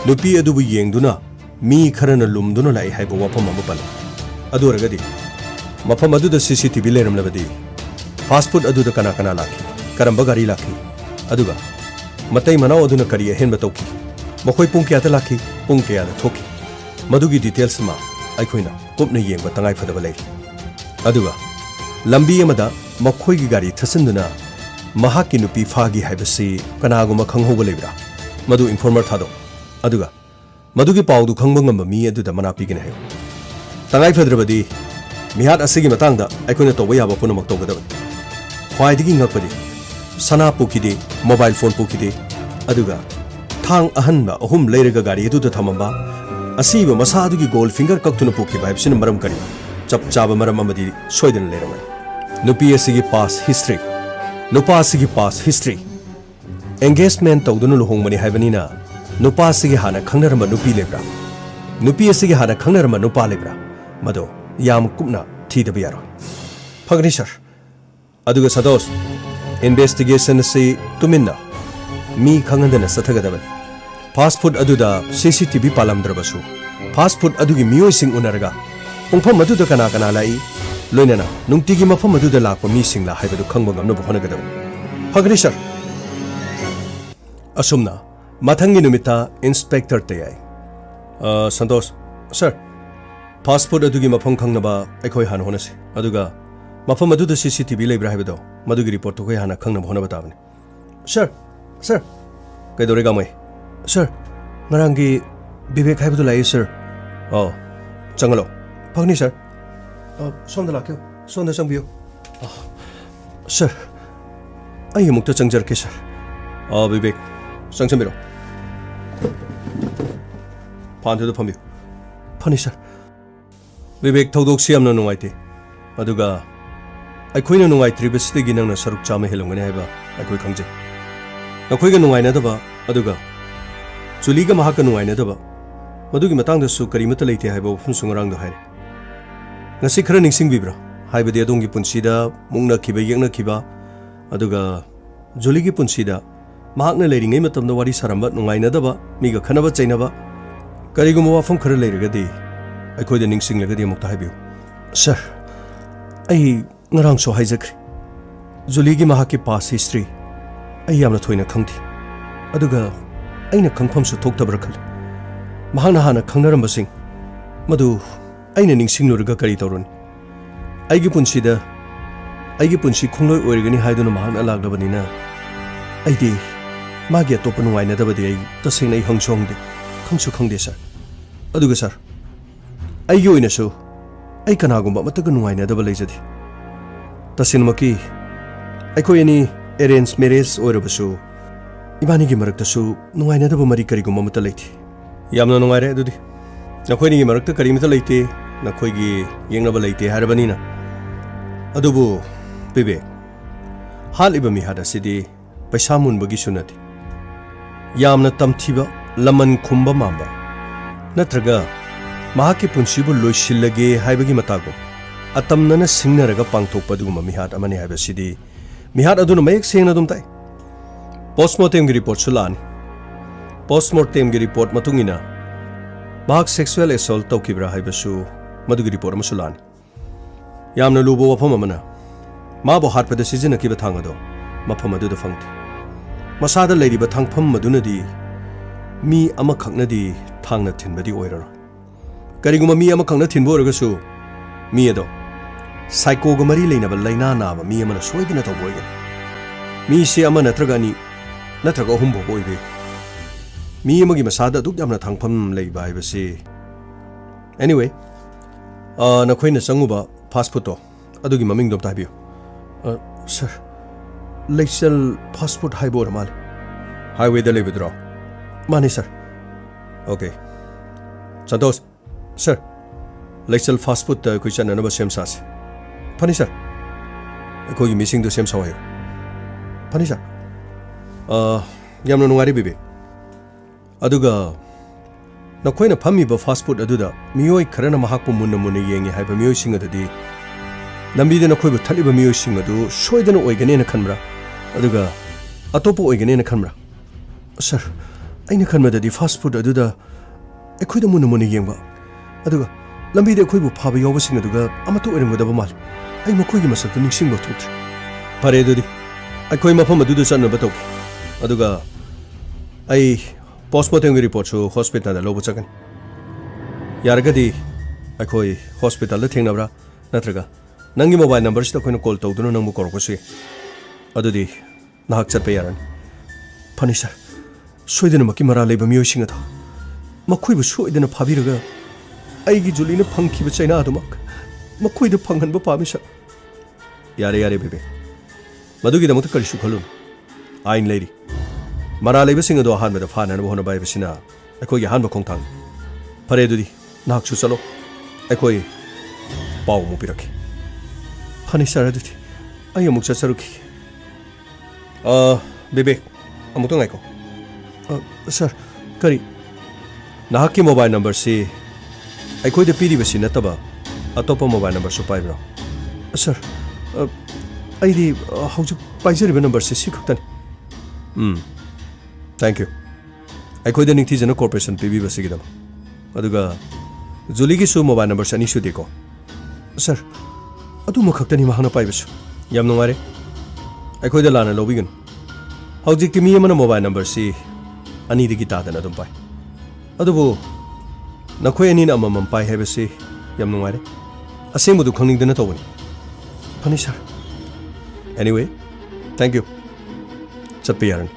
ꯅꯨꯄꯤ ꯑꯗꯨꯕꯨ ꯌꯦꯡꯗꯨꯅ ꯃꯤ ꯈꯔꯅ ꯂꯨꯝꯗꯨꯅ ꯂꯥꯛꯏ ꯍꯥꯏꯕ ꯋꯥꯐꯝ ꯑꯃ ꯄꯜꯂꯤ ꯑꯗꯨ ꯑꯣꯏꯔꯒꯗꯤ ꯃꯐꯝ ꯑꯗꯨꯗ CCTV ꯂꯩꯔꯝꯂꯕꯗꯤ ꯐꯥꯁꯠ ꯐꯨꯗ ꯑꯗꯨꯗ ꯀꯅꯥ ꯀꯅꯥ ꯂꯥꯛꯈꯤ ꯀꯔꯝꯕ ꯒꯥꯔꯤ ꯂꯥꯛꯈꯤ ꯑꯗꯨꯒ ꯃꯇꯩ ꯃꯅꯥꯎ ꯑꯗꯨꯅ ꯀꯔꯤ ꯑꯍꯦꯟꯕ ꯇꯧꯈꯤ ꯃꯈꯣꯏ ꯄꯨꯡ ꯀꯌꯥꯗ ꯂꯥꯛꯈꯤ ꯄꯨꯡ ꯀꯌꯥꯗ ꯊꯣꯛꯈꯤ ꯃꯗꯨꯒꯤ ꯗꯤꯇꯦꯜꯁ ꯑꯃ ꯑꯩꯈꯣꯏꯅ ꯀꯨꯞꯅ ꯌꯦꯡꯕ ꯇꯉꯥꯏꯐꯗꯕ ꯂꯩꯔꯤ ꯑꯗꯨꯒ ꯂꯝꯕꯤ ꯑꯃꯗ ꯃꯈꯣꯏꯒꯤ ꯒꯥꯔꯤ ꯊꯠꯆꯤꯟꯗꯨꯅ ꯃꯍꯥꯛꯀꯤ ꯅꯨꯄꯤ ꯐꯥꯒꯤ ꯍꯥꯏꯕꯁꯤ ꯀꯅꯥꯒꯨꯝꯕ ꯈꯪꯍꯧꯕ ꯂꯩꯕ꯭ꯔꯥ ꯃꯗꯨ ꯏꯟꯐꯣꯔꯃꯔ ꯊꯥꯗꯣꯛ ꯑꯗꯨꯒ ꯃꯗꯨꯒꯤ ꯄꯥꯎꯗꯨ ꯈꯪꯕ ꯉꯝꯕ ꯃꯤ ꯑꯗꯨꯗ ꯃꯅꯥ ꯄꯤꯒꯅꯤ ꯍꯥꯏꯌꯨ ꯇꯉꯥꯏꯐꯗ꯭ꯔꯕꯗꯤ ꯃꯤꯍꯥꯠ ꯑꯁꯤꯒꯤ ꯃꯇꯥꯡꯗ ꯑꯩꯈꯣꯏꯅ ꯇꯧꯕ ꯌꯥꯕ ꯄꯨꯝꯅꯃꯛ ꯇꯧꯒꯗꯕꯅꯤ ꯈ꯭ꯋꯥꯏꯗꯒꯤ ꯉꯛꯄꯗꯤ ꯁꯅꯥ ꯄꯨꯈꯤꯗꯦ ꯃꯣꯕꯥꯏꯜ ꯐꯣꯟ ꯄꯨꯈꯤꯗꯦ ꯑꯗꯨꯒ ꯊꯥꯡ ꯑꯍꯟꯕ 3 ꯂꯩꯔꯒ ꯒꯥꯔꯤ ꯑꯗꯨꯗ ꯊꯝꯃꯝꯕ ꯑꯁꯤꯕ ꯃꯁꯥ ꯑꯗꯨꯒꯤ ꯒꯣꯜ ꯐꯤꯡꯒꯔ ꯀꯛꯇꯨꯅ ꯄꯨꯈꯤꯕ ꯍꯥꯏꯕꯁꯤꯅ ꯃꯔꯝ ꯀꯔꯤ ꯆꯞ ꯆꯥꯕ ꯃꯔꯝ ꯑꯃꯗꯤ ꯁꯣꯏꯗꯅ ꯂꯩꯔꯝꯒꯅꯤ ꯅꯨꯄꯤ ꯑꯁꯤꯒꯤ ꯄꯥꯁ ꯍꯤꯁꯇ꯭ꯔꯤ ꯅꯨꯄꯥ ꯑꯁꯤꯒꯤ ꯄꯥꯁ ꯍꯤꯁꯇ꯭ꯔꯤ ꯑꯦꯡꯒꯦꯖꯃꯦꯟ ꯇꯧꯗꯨꯅ ꯂꯨꯍꯣꯡꯕꯅꯤ ꯍꯥꯏꯕꯅꯤꯅ ꯅꯨꯄꯥ ꯑꯁꯤꯒꯤ ꯍꯥꯟꯅ ꯈꯪꯅꯔꯝꯕ ꯅꯨꯄꯤ ꯂꯩꯕ꯭ꯔꯥ ꯅꯨꯄꯤ ꯑꯁꯤꯒꯤ ꯍꯥꯟꯅ ꯈꯪꯅꯔꯝꯕ ꯅꯨꯄꯥ ꯂꯩꯕ꯭ꯔꯥ ꯃꯗꯣ ꯌꯥꯝ ꯀꯨꯞꯅ ꯊꯤꯗꯕ ꯌꯥꯔꯣꯏ ꯐꯒꯅꯤ ꯁꯔ ꯑꯗꯨꯒ ꯁꯟꯇꯣꯁ इन्वेस्टिगेशन से तुमिन्ना मी खंगंदना सथगदबन फास्ट फूड अदुदा CCTV पालमद्रबसु फास्ट फूड अदुगी मियोइसिंग उनरगा पुंफम अदुदा कना कना लाई लोइनना नुंगतिगी मफम अदुदा लाकपा मिसिंगला हाइबदु खंगबा ngamnaba honagदबन फगनी सर असुमना मथंगी नुमिता इंस्पेक्टर तयाई संतोष सर फास्ट फूड अदुगी मफम खंगनबा अखोय हान होनसे अदुगा मफम अदुदा CCTV लेब्रा हाइबदो मदुगी रिपोर्ट तो कोई हाना खंगनबा होनबा ताबने सर सर कैदोरेगा मै sir ngaranggi bibek haibadu lai sir oh changalo phagni sir somda lakyo somda changbiyo sir ai mukta changjarke sir bibek changchambiro phandu phambiyo phani sir bibek thodok siamna nungaite aduga ꯑꯩꯈꯣꯏꯅ ꯅꯨꯡꯉꯥꯏꯇ꯭ꯔꯤꯕꯁꯤꯗꯒꯤ ꯅꯪꯅ ꯁꯔꯨꯛ ꯆꯥꯝꯃ ꯍꯦꯜꯂꯝꯒꯅꯤ ꯍꯥꯏꯕ ꯑꯩꯈꯣꯏ ꯈꯪꯖꯩ ꯅꯈꯣꯏꯒ ꯅꯨꯡꯉꯥꯏꯅꯗꯕ ꯑꯗꯨꯒ ꯖꯨꯂꯤꯒ ꯃꯍꯥꯛꯀ ꯅꯨꯡꯉꯥꯏꯅꯗꯕ ꯃꯗꯨꯒꯤ ꯃꯇꯥꯡꯗꯁꯨ ꯀꯔꯤꯃꯠꯇ ꯂꯩꯇꯦ ꯍꯥꯏꯕ ꯋꯥꯐꯝꯁꯨ ꯉꯔꯥꯡꯗꯣ ꯍꯥꯏꯔꯦ ꯉꯁꯤ ꯈꯔ ꯅꯤꯡꯁꯤꯡꯕꯤꯕ꯭ꯔꯥ ꯍꯥꯏꯕꯗꯤ ꯑꯗꯣꯝꯒꯤ ꯄꯨꯟꯁꯤꯗ ꯃꯨꯛꯅꯈꯤꯕ ꯌꯦꯛꯅꯈꯤꯕ ꯑꯗꯨꯒ ꯖꯨꯂꯤꯒꯤ ꯄꯨꯟꯁꯤꯗ ꯃꯍꯥꯛꯅ ꯂꯩꯔꯤꯉꯩ ꯃꯇꯝꯗ ꯋꯥꯔꯤ ꯁꯥꯔꯝꯕ ꯅꯨꯡꯉꯥꯏꯅꯗꯕ ꯃꯤꯒ ꯈꯟꯅꯕ ꯆꯩꯅꯕ ꯀꯔꯤꯒꯨꯝꯕ ꯋꯥꯐꯝ ꯈꯔ ꯂꯩꯔꯒꯗꯤ ꯑꯩꯈꯣꯏꯗ ꯅꯤꯡꯁꯤꯡꯂꯒꯗꯤ ꯑꯃꯨꯛꯇ ꯍꯥꯏꯕꯤꯌꯨ ꯁꯔ ꯑꯩ ngarangso haijakri Juligi mahaki pass history ai yamna thoina khangthi aduga aina khangpham su thoktabra khal mahana hana khangnaram basing madu aina ningsinglurga kari tawrun aigi punsi khongloi oirgani haiduna mahana laglabanina aidi magi atopa nuwaina dabadi ai tasengna ai hangchongde khangsu khangde sir aduga sir aigi oina su ai kanagumba mataga nuwaina daba leijadi तसिनमकी अखोयनी arrange marriage ओरबसु इबानी मरक्तसु नुंगाइनदब मरी करिगुम मत लैथि यामना नुंगाइरे अदुदि नखोयनी मरक्त करिमत लैते नखोयगी येंगनब लैते हारबनिना अदुबु बिबे हालिब मिहाद असिदि पैसा मुनबगी सुनति यामना तमथिबा लमन खुंबा मांबा नत्रगा महाकी पुंसिबु लोइसिल्लगे हाइबगी मतागो अतमनना सिंगनरगा पांगथोकपदुगुम मिहाद अमनि हाइबसिदि मिहाद अदुना मयेक सेंगना दुम ताइ पोस्टमार्टम गी रिपोर्ट सुलानी पोस्टमार्टम गी रिपोर्ट मतुंगिना महाक सेक्सुअल असॉल्ट तौकिब्रा हाइबसु मदुगी रिपोर्ट अमा सुलानी यामना लुबो वफम अमना माबो हाटपद सिजनकिबा थांगदो मफम अदुदा फंगथि मसादा लैरिबा थांगफम मदुनदि मी अमा खंगनदि थांगना थिनबदि ओइररो करिगुम मी अमा खंगना थिनबो ओरगसु मी अदो साइकोग मरी लेनबा लैना नाबा मी अमना सोइदना तौबोइगन मी से अमा नत्रगानी नत्रगा हुंबो बोइबे mi amagi masada duk yamna thangpham leiba haibasi anyway na khoina changuba fast food to adugi maming dom taibiu sir Lexel fast food highbor mal highway da lebidro mani sir okay Santos sir Lexel fast food ta koi chana na ba sem sas pani sir ko gi missing do sem sawayo pani sir yamna nungari bibi aduga na khoina phami ba fast food aduda miyoi kharana mahak pu munna munna yengi haiba miyoi sing adudi lambi de na khoi bu thaliba miyoi sing adu soidana oigane na khanbra aduga atopo oigane na khanbra sir aina khanma da fast food aduda ekhoi da munna munna yengba aduga lambi de khoi bu phaba yoba sing aduga amato oirangba da mal ai makhoi gi masak tu ningsing ba thuk pare adudi akhoi mafam aduda channa ba tok aduga ai postmortem report so hospital da lobu chakan yargadi akhoi hospital da thengnabra natraga nangi mobile number sta khoina call tawduna nangbu korko si adudi nahak chatpe yaran phani sir soidena maki mara leiba miyo singa tho makhoi bu soidena phabiraga aigi julina phangkhiba chaina adumak makhoi da phanghan ba pami sir yare bebe madugi da mukta karisu khalun ain leiri mara leiba singa do han da phana na hona bai bisina akhoi gi han ba khongthang pare dudi nak chu chalo akhoi pau mu piraki phani sara dudi ai amuk chasaruki bebe amuk to ngai ko sir kari nahak ki mobile number si akhoi da piri bisina taba atopa mobile number so pai bro sir ai di hauju paijari number si khaktan thank you akhoi da ningthi jana corporation pb basigidam aduga juli gi su mobile number sani su deko sir adu makhaktani mahana paibasu yam nungare akhoi da lana lobigan hauji ki mi amana mobile number si ani digi ta dana dum pai adubu nakhoi ani na amam pai hebasi yam nungare asem budu khangning dana tawani pani sir anyway thank you chatpe yaran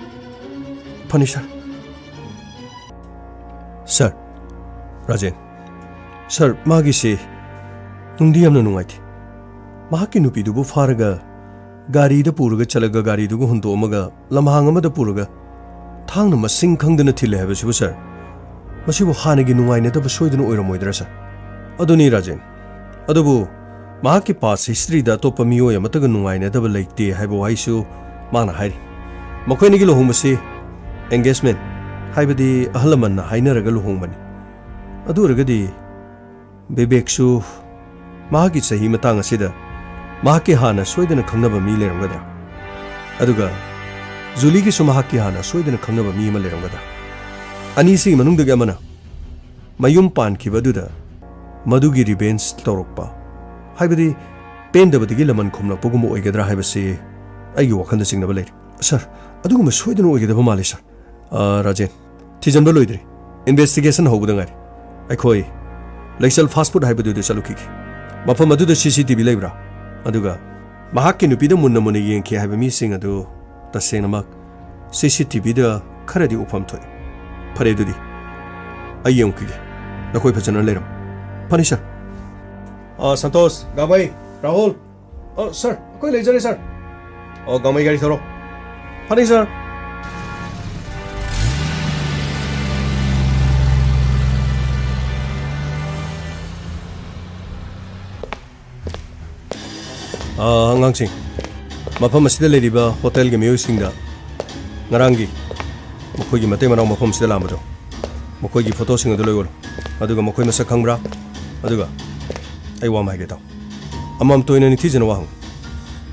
pani sir Rajen sir magi se nungdi amna nungai thi mahaki nupi du bu faraga gari da puraga chalaga gari du gu hundo amaga lamhang ama da puraga thang na masing khangdana thile haba sibu sir masibu hanagi nungai ne da ba soidana oiramoidra sir aduni Rajen adubu mahaki past history da to pamiyo yamata ga nungai ne da ba leite haibo haisu mana hairi makhoi ni gi lohumasi engagement haibadi ahalaman na hainaraga luhongbani aduragadi bebeksu mahaki sahi matang asida mahaki hana soidana khangnaba mi leramgada aduga juli gi su mahaki hana soidana khangnaba mi ma leramgada ani si manungdaga amana mayum pan khibaduda madugi revenge torokpa haibadi pendabadigi laman khumna pogum oigadra haibasi aigi wakhanda singnaba leir sir aduguma soidana oigadaba male sir Rajen thijanba loidri investigation hobudangari akhoi Lexel fast food haibu du chaluki mafam adu CCTV leibra aduga mahakki nupi da munna munna yengki haiba mi sing adu tasengnamak CCTV da kharadi upam thoi phare dudi ayem ki nakoi phajana leram pani sir Santos Gamai Rahul sir koi lejare sir Gamai gari thoro pani sir angangsing mafam asida leriba hotel ge miyosing da ngarangi mokoi gi mate marang mafam sida lamado mokoi gi photo sing adu loyol aduga mokoi masa khangbra aduga ai wa mai ge taw amam toina ni thijana wa hang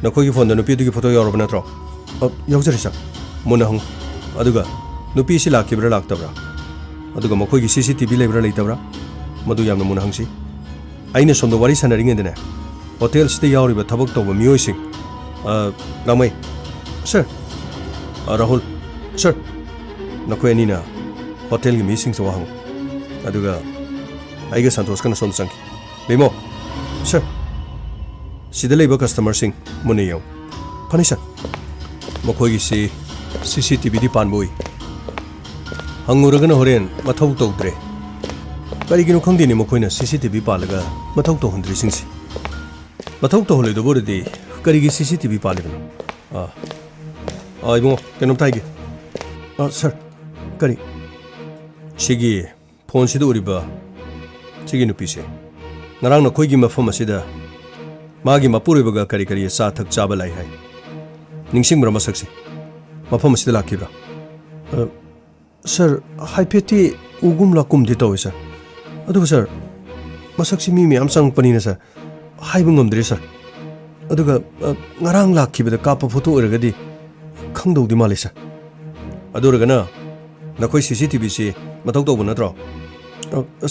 nakoi gi phone da nupi du gi photo yorba natro yawjari sa mona hang aduga nupi si lakibra laktabra aduga mokoi gi CCTV lebra leitabra madu yamna mona hangsi aina somdo wari sanaring endene hotel sida yauriba thabak tawba miyoising Gamai sir Rahul sir nakoi ani na hotel gi missing so hang aduga aiga Santos kana som sang bemo sir sida leiba customer sing muniyo pani sir mokoi gi si CCTV di panboi hanguragana horen mathau tawdre karigino khangdini mokoina CCTV palaga mathau tawhandri singsi mathau tawhole do bordi karigi CCTV palibano ibungo kenom taige sir kari sigi phone sida uriba sigi nupise ngarang na khoigi mafam asida magi mapuribaga kari kari sa thak chaba lai hai ningsing brahma saksi mafam asida lakibra sir haipeti ugum lakum di tawi sir aduga sir masaksi mi am sang panina sir haibung ngomdri sir aduga ngarang lakibada kapa photo uragadi khangdau di mali sir aduragana nakhoi CCTV si mathau tawba natro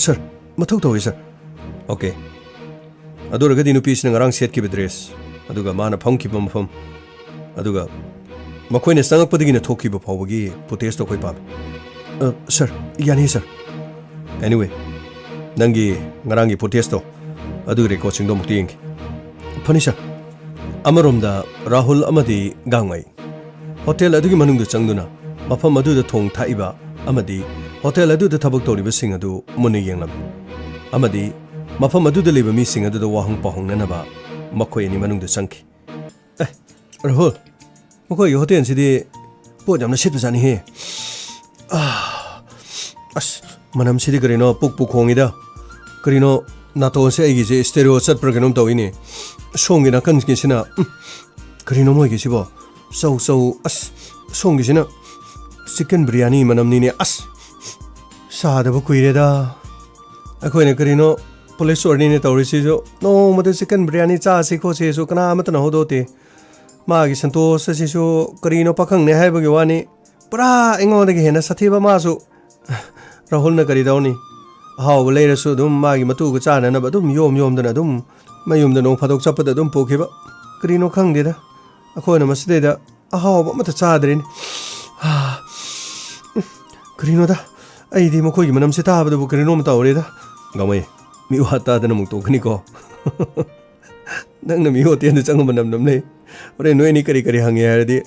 sir mathau tawi sir okay aduragadi nupi sina ngarang set ki dress aduga mana phangki mafam aduga makoina sangakpadagi na thoki ba phawbagi protest to koi pa sir yani sir anyway nangi ngarangi protest to adugre coaching do mukti yengi phani sir amaromda rahul amadi gangai hotel adugi manungdu changduna mafam adu da thong thaiba amadi hotel adu da thabak toriba sing adu muni yenglam amadi mafam adu da leba mi sing adu da wahang pahong nanaba makoi ni manungdu changki rahul makoi hotel sidi pot jamna sit bajani he manam sidi karino puk puk khongida karino nato se agi je stereo chat program tawini songi na kan sina karino moi gi sibo so songi sina chicken biryani manam ni ne sada ba kuire da akoi ne karino police orni ne tawri si jo no mate chicken biryani cha si ko se so kana mat na hodo te ma gi santos se so karino pakhang ne hai ba gi wani pura engo de hena sathi ba ma so rahul na kari dawni haw leira su dum magi matu ga chana na ba dum yom dana dum mayum da no phadok chapada dum pokhiba krino khangde da akhona masde da haw ba mata chadrin krino da ai di mokoi manam se ta ba du krino mata ore da gamai mi wa ta da na muk to khani ko nang na mi ho ten da chang manam nam nei ore noi ni kari kari hangi ha di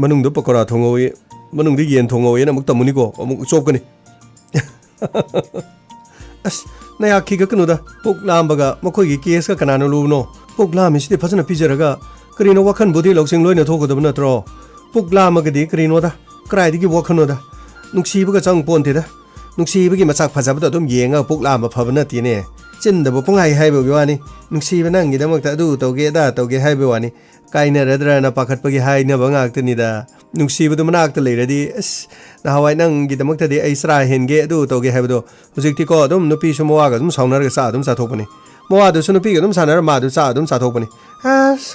manung do pakora thongoi manung di yen thongoi na muk tamuni ko amuk chop kani naya kiga kanuda puk lambaga makoi gi case ka kanana luno puk lam isde phajana pijaraga karino wakhan bodi loksing loina thokodab natro puk lamaga di karino da krai digi wakhano da nuksibaga chang ponte da nuksibagi machak phajabada dum yenga puk lama phabana tine chinda bo pungai haibo wani nuksiba nangi damak ta du toge da toge haibo wani kaina radra na pakhat pagi haina bangak tani da nuksiba du manak ta leiradi na hawai nang gi damak ta di ai sra henge du toge haibo hujikti ko dum nupi sumowa ga dum saunar ga sa dum sa thokpani mowa du sunupi ga dum sanar ma du sa dum sa thokpani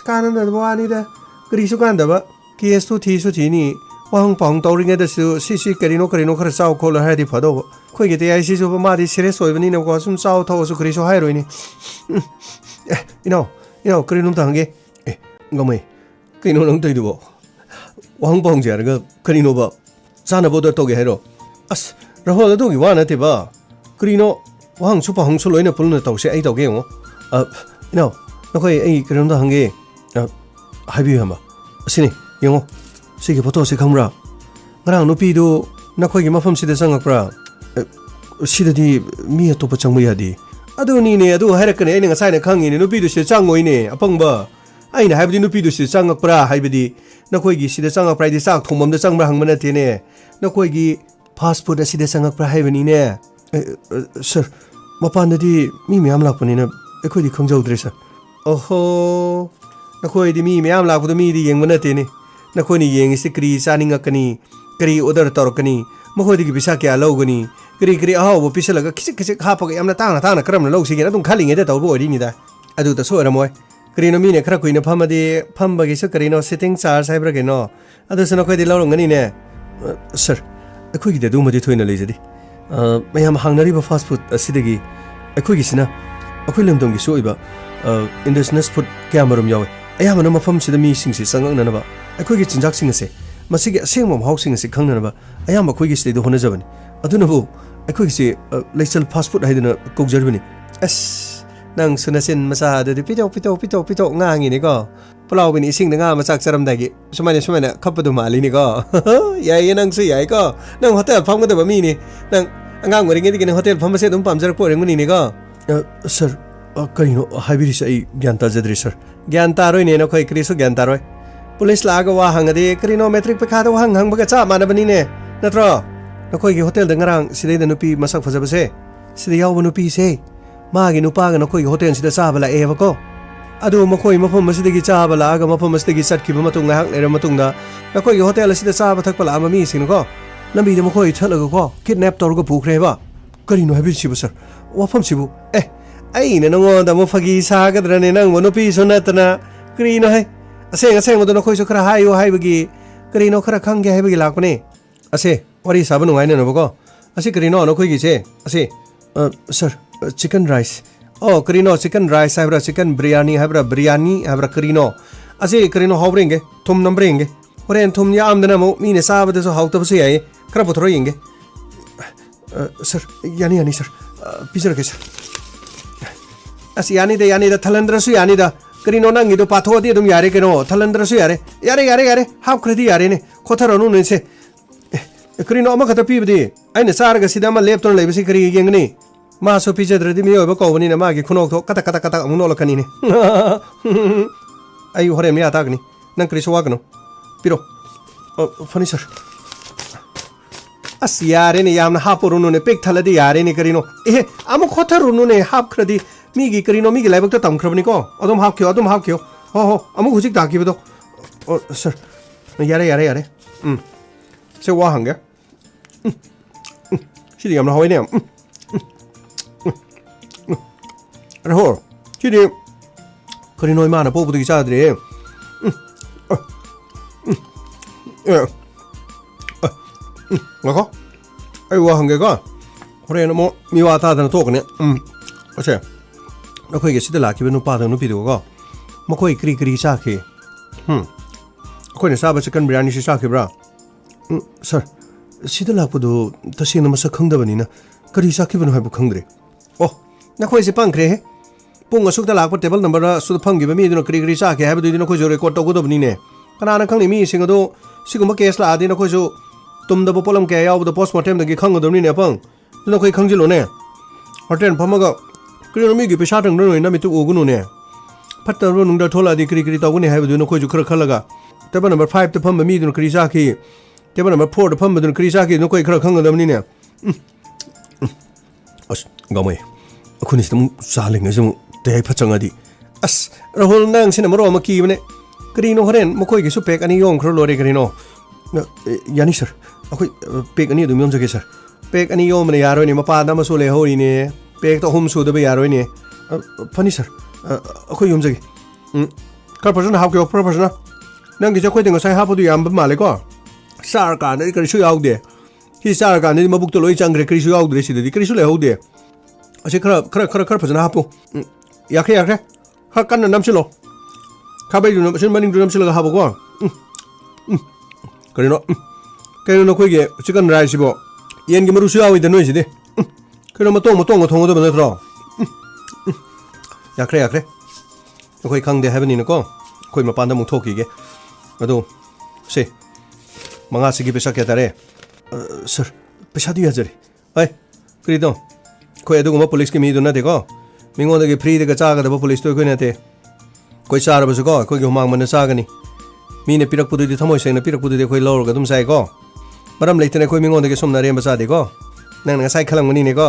kanan da wani da kri su kan da ba kes tu thi su thi ni wang pang tawring da su si karino khara saw khol ha di phado khoi ge te ai si su ma di serious oi bani na ko sum saw thaw su kri su hai roi ni karino ta hange ngamai kino nang tai du bo wang pang ja ga karino ba sana bo da to ge hero rahol da gi wana te ba karino wang su pa hang su loina pulna taw se ai taw ge ngo na khoi ai karino ta hange hai bi hama sini yengo sigi photo se khamra ngarang nupi do nakhoi gi mafam sida sangakra sida di mi atopa changma yadi adu ni ne adu hairakane ai ngasai na khangi ne nupi do se changoi ne apangba ai na haibdi nupi do se changakra haibdi nakhoi gi sida changakra di sak thomam da changbra hangmana te ne nakhoi gi fast food asida changakra haibani ne sir mapan da di mi miyam lakpani na ekhoi di khangjaudre sir oho nakhoi di mi miyam lakpu mi di yengmana te ne nakhoi ni yeng isi kri chaningakani kri order torkani makhoi di bisa kya logani kri ahaw bo pisalaga khisi hapaga yamna tangna karamna logsi gena dum khalinge da tawbo ori ni da adu ta so ramoi kri no mi ne khara kuina phamadi phambagi su kri no sitting charge haibra geno adu sna khoi di lawrongani ne sir akhoi gi da du madi thoina lejadi mayam hangnari ba fast food asidagi akhoi gi sina akhoi lamdong gi so iba indigenous food kamarum yawe ayamana mafam sida mi singsi sangang nanaba akhoi gi chinjak sing ase masigi asengmam hausing ase khangnanaba ayam akhoi gi stay do hona jabani adunabu akhoi gi leisal fast food haidana kokjarbani nang sunasin masa de pitok ngangi ni ko pulau bin ising nga masak saram dagi sumana khapadu mali ni ko yai nang su yai ko nang hotel pham ga da mi ni nang angang ngori ngi hotel pham se dum pam jar ko reng ni ko sir kaino haibiri sai gyan ta jadri sir gyan ta roi ne na khoi krisu gyan ta roi police la ga wa hang de krino metric pe kha da hang ba ga cha ma na bani ne natro na khoi gi hotel da ngarang sidai da nupi masak phaja ba se sidai yaw nupi se मागी नुपागा नखोई hotel सिदा चाबा लाए बको अदु मखोई मफम मसिदगी चाबा लागा मफम मसिदगी चटखिबा मतुंग ngahak lera matungda नखोई hotel सिदा चाबा थकपा लामा मी सिंग को लंबी दे मखोई थलगा को kidnap तौरगा पुखरे बा करिनो हाबि सिबु सर वाफम सिबु ए आइने नंगो दा मफगी सागद्रने नंग मनुपी सुनतना करिनो है असेंग मदो नखोई खरा हायो हाइबगी करिनो खरा खंगे हाइबगी लाकने असे वरी साबा नुगाइने नबको असे करिनो नखोई गिसे असे sir chicken rice oh karino chicken rice habra chicken biryani habra karino ase karino hawrenge thum nambrenge horen thum ya amdana mo mine sabada so hawta bse yae khara puthro yenge sir yani sir pizza ke sir as yani da thalandra su yani da karino nangi do patho di dum yare keno thalandra su yare hab khredi yare ne khotharo nu ne se karino ama khata pi bdi aina sarga sidama laptop leibsi kari yengni मा सो पिजद्रदि मियोबा कौबनी ना मागी खुनोक थो कता अमु नोलकनी ने आई होरे मिया तागनी नंग क्रिसो वागनो पिरो funny sir अस यारे ने यामना हापोरुनु ने पेक थलदि यारे ने करिनो ए अमु खोथरुनु ने हाप खरदि मिगी करिनो मिगी लाइबक तो तमखरबनी को अदम हापखियो हो अमु हुजिक ताकिबदो सर यारे से वा हंगे सिदि यामना होइने रहो किदि करिनो इमाना पोबुदि चाद्रे ngako ai wa hange ga hore no mo mi wa ta dan tok ne ache no khoi ge sida la ki nu pa da nu pi do ga mo khoi kri sa ke khoi ne sa ba chicken biryani si sa ke bra sir sida la pu do ta sin na ma sa khang da bani na kari sa ki banu ha bu khang dre oh na khoi se pang kre he pung asuk da la ko table number su phang gi ba mi do kri sa ke ha bu do no khoi jo record to go do bani ne kana na khang ni mi sing do siguma case la adi no khoi jo तुम दबो pollen के याव the postmortem दगी खंग दमनि ने पंग न कोई खंग जिलो ने होटेल फमगा क्रिनो मी गी पेशा तंग न मितु ओगुनु ने फत्तर रो नुंग द थोला दि क्रि तगुनि हाइबदु न कोइ जु खर खलगा टेबल नंबर 5 त फम मी दु क्रि साखि टेबल नंबर 4 त फम दु क्रि साखि न कोइ खर खंग दमनि ने अस गमै अखुनि सम सालिंग सम ते फचंगदि अस रहल नंग सिन मरो म की बने क्रिनो हरेन मखोइ गी सु पेक अनि योंग खर लोरे क्रिनो यानी सर अखोई पेक अनि दुम योम जगे सर पेक अनि योम ने यारो ने मपा दा मसो ले होई ने पेक तो होम सु दबे यारो ने फनी सर अखोई योम जगे कर पर्सन हाउ के ऑफर पर्सन नंग गे जखोई देंग साइ हापु दु याम माले को सार का ने करिसु याउ दे हि सार का ने मबुक तो लोई चंग्रे करिसु याउ दे सिदि करिसु ले हो दे असे खर पर्सन हापु याखे खर कन नमसिलो खाबै दु नमसिन मनिंग दु नमसिलो हाबो को करिनो करिनो नखोइगे चिकन राइस सिबो येन गे मरुसु यावि द नोइसिदे करिनो मतोंग थोंगो दबन नथ्रो याख्रे नखोइ खंगदे हाबनि नको खोइ मपान द मु थोकिगे अदो से मंगा सिगी पैसा के तारे सर पैसा दिया जरे ओइ करिदो खोइ अदुगुमा पुलिस के मी दु नते को मिंगोदगे फ्री दे चागा दब पुलिस तो खोइ नते खोइ चारबसु को खोइ गे हुमांग मन चागनि मीने पिरकपुदुदि थमोय सेंना पिरकपुदुदि खोइ लौरगा दुम साइ को मरम लेतने खोइ मिंगोदगे सोमना रेम बसादे को नंग नगा साइ खलंगनि ने को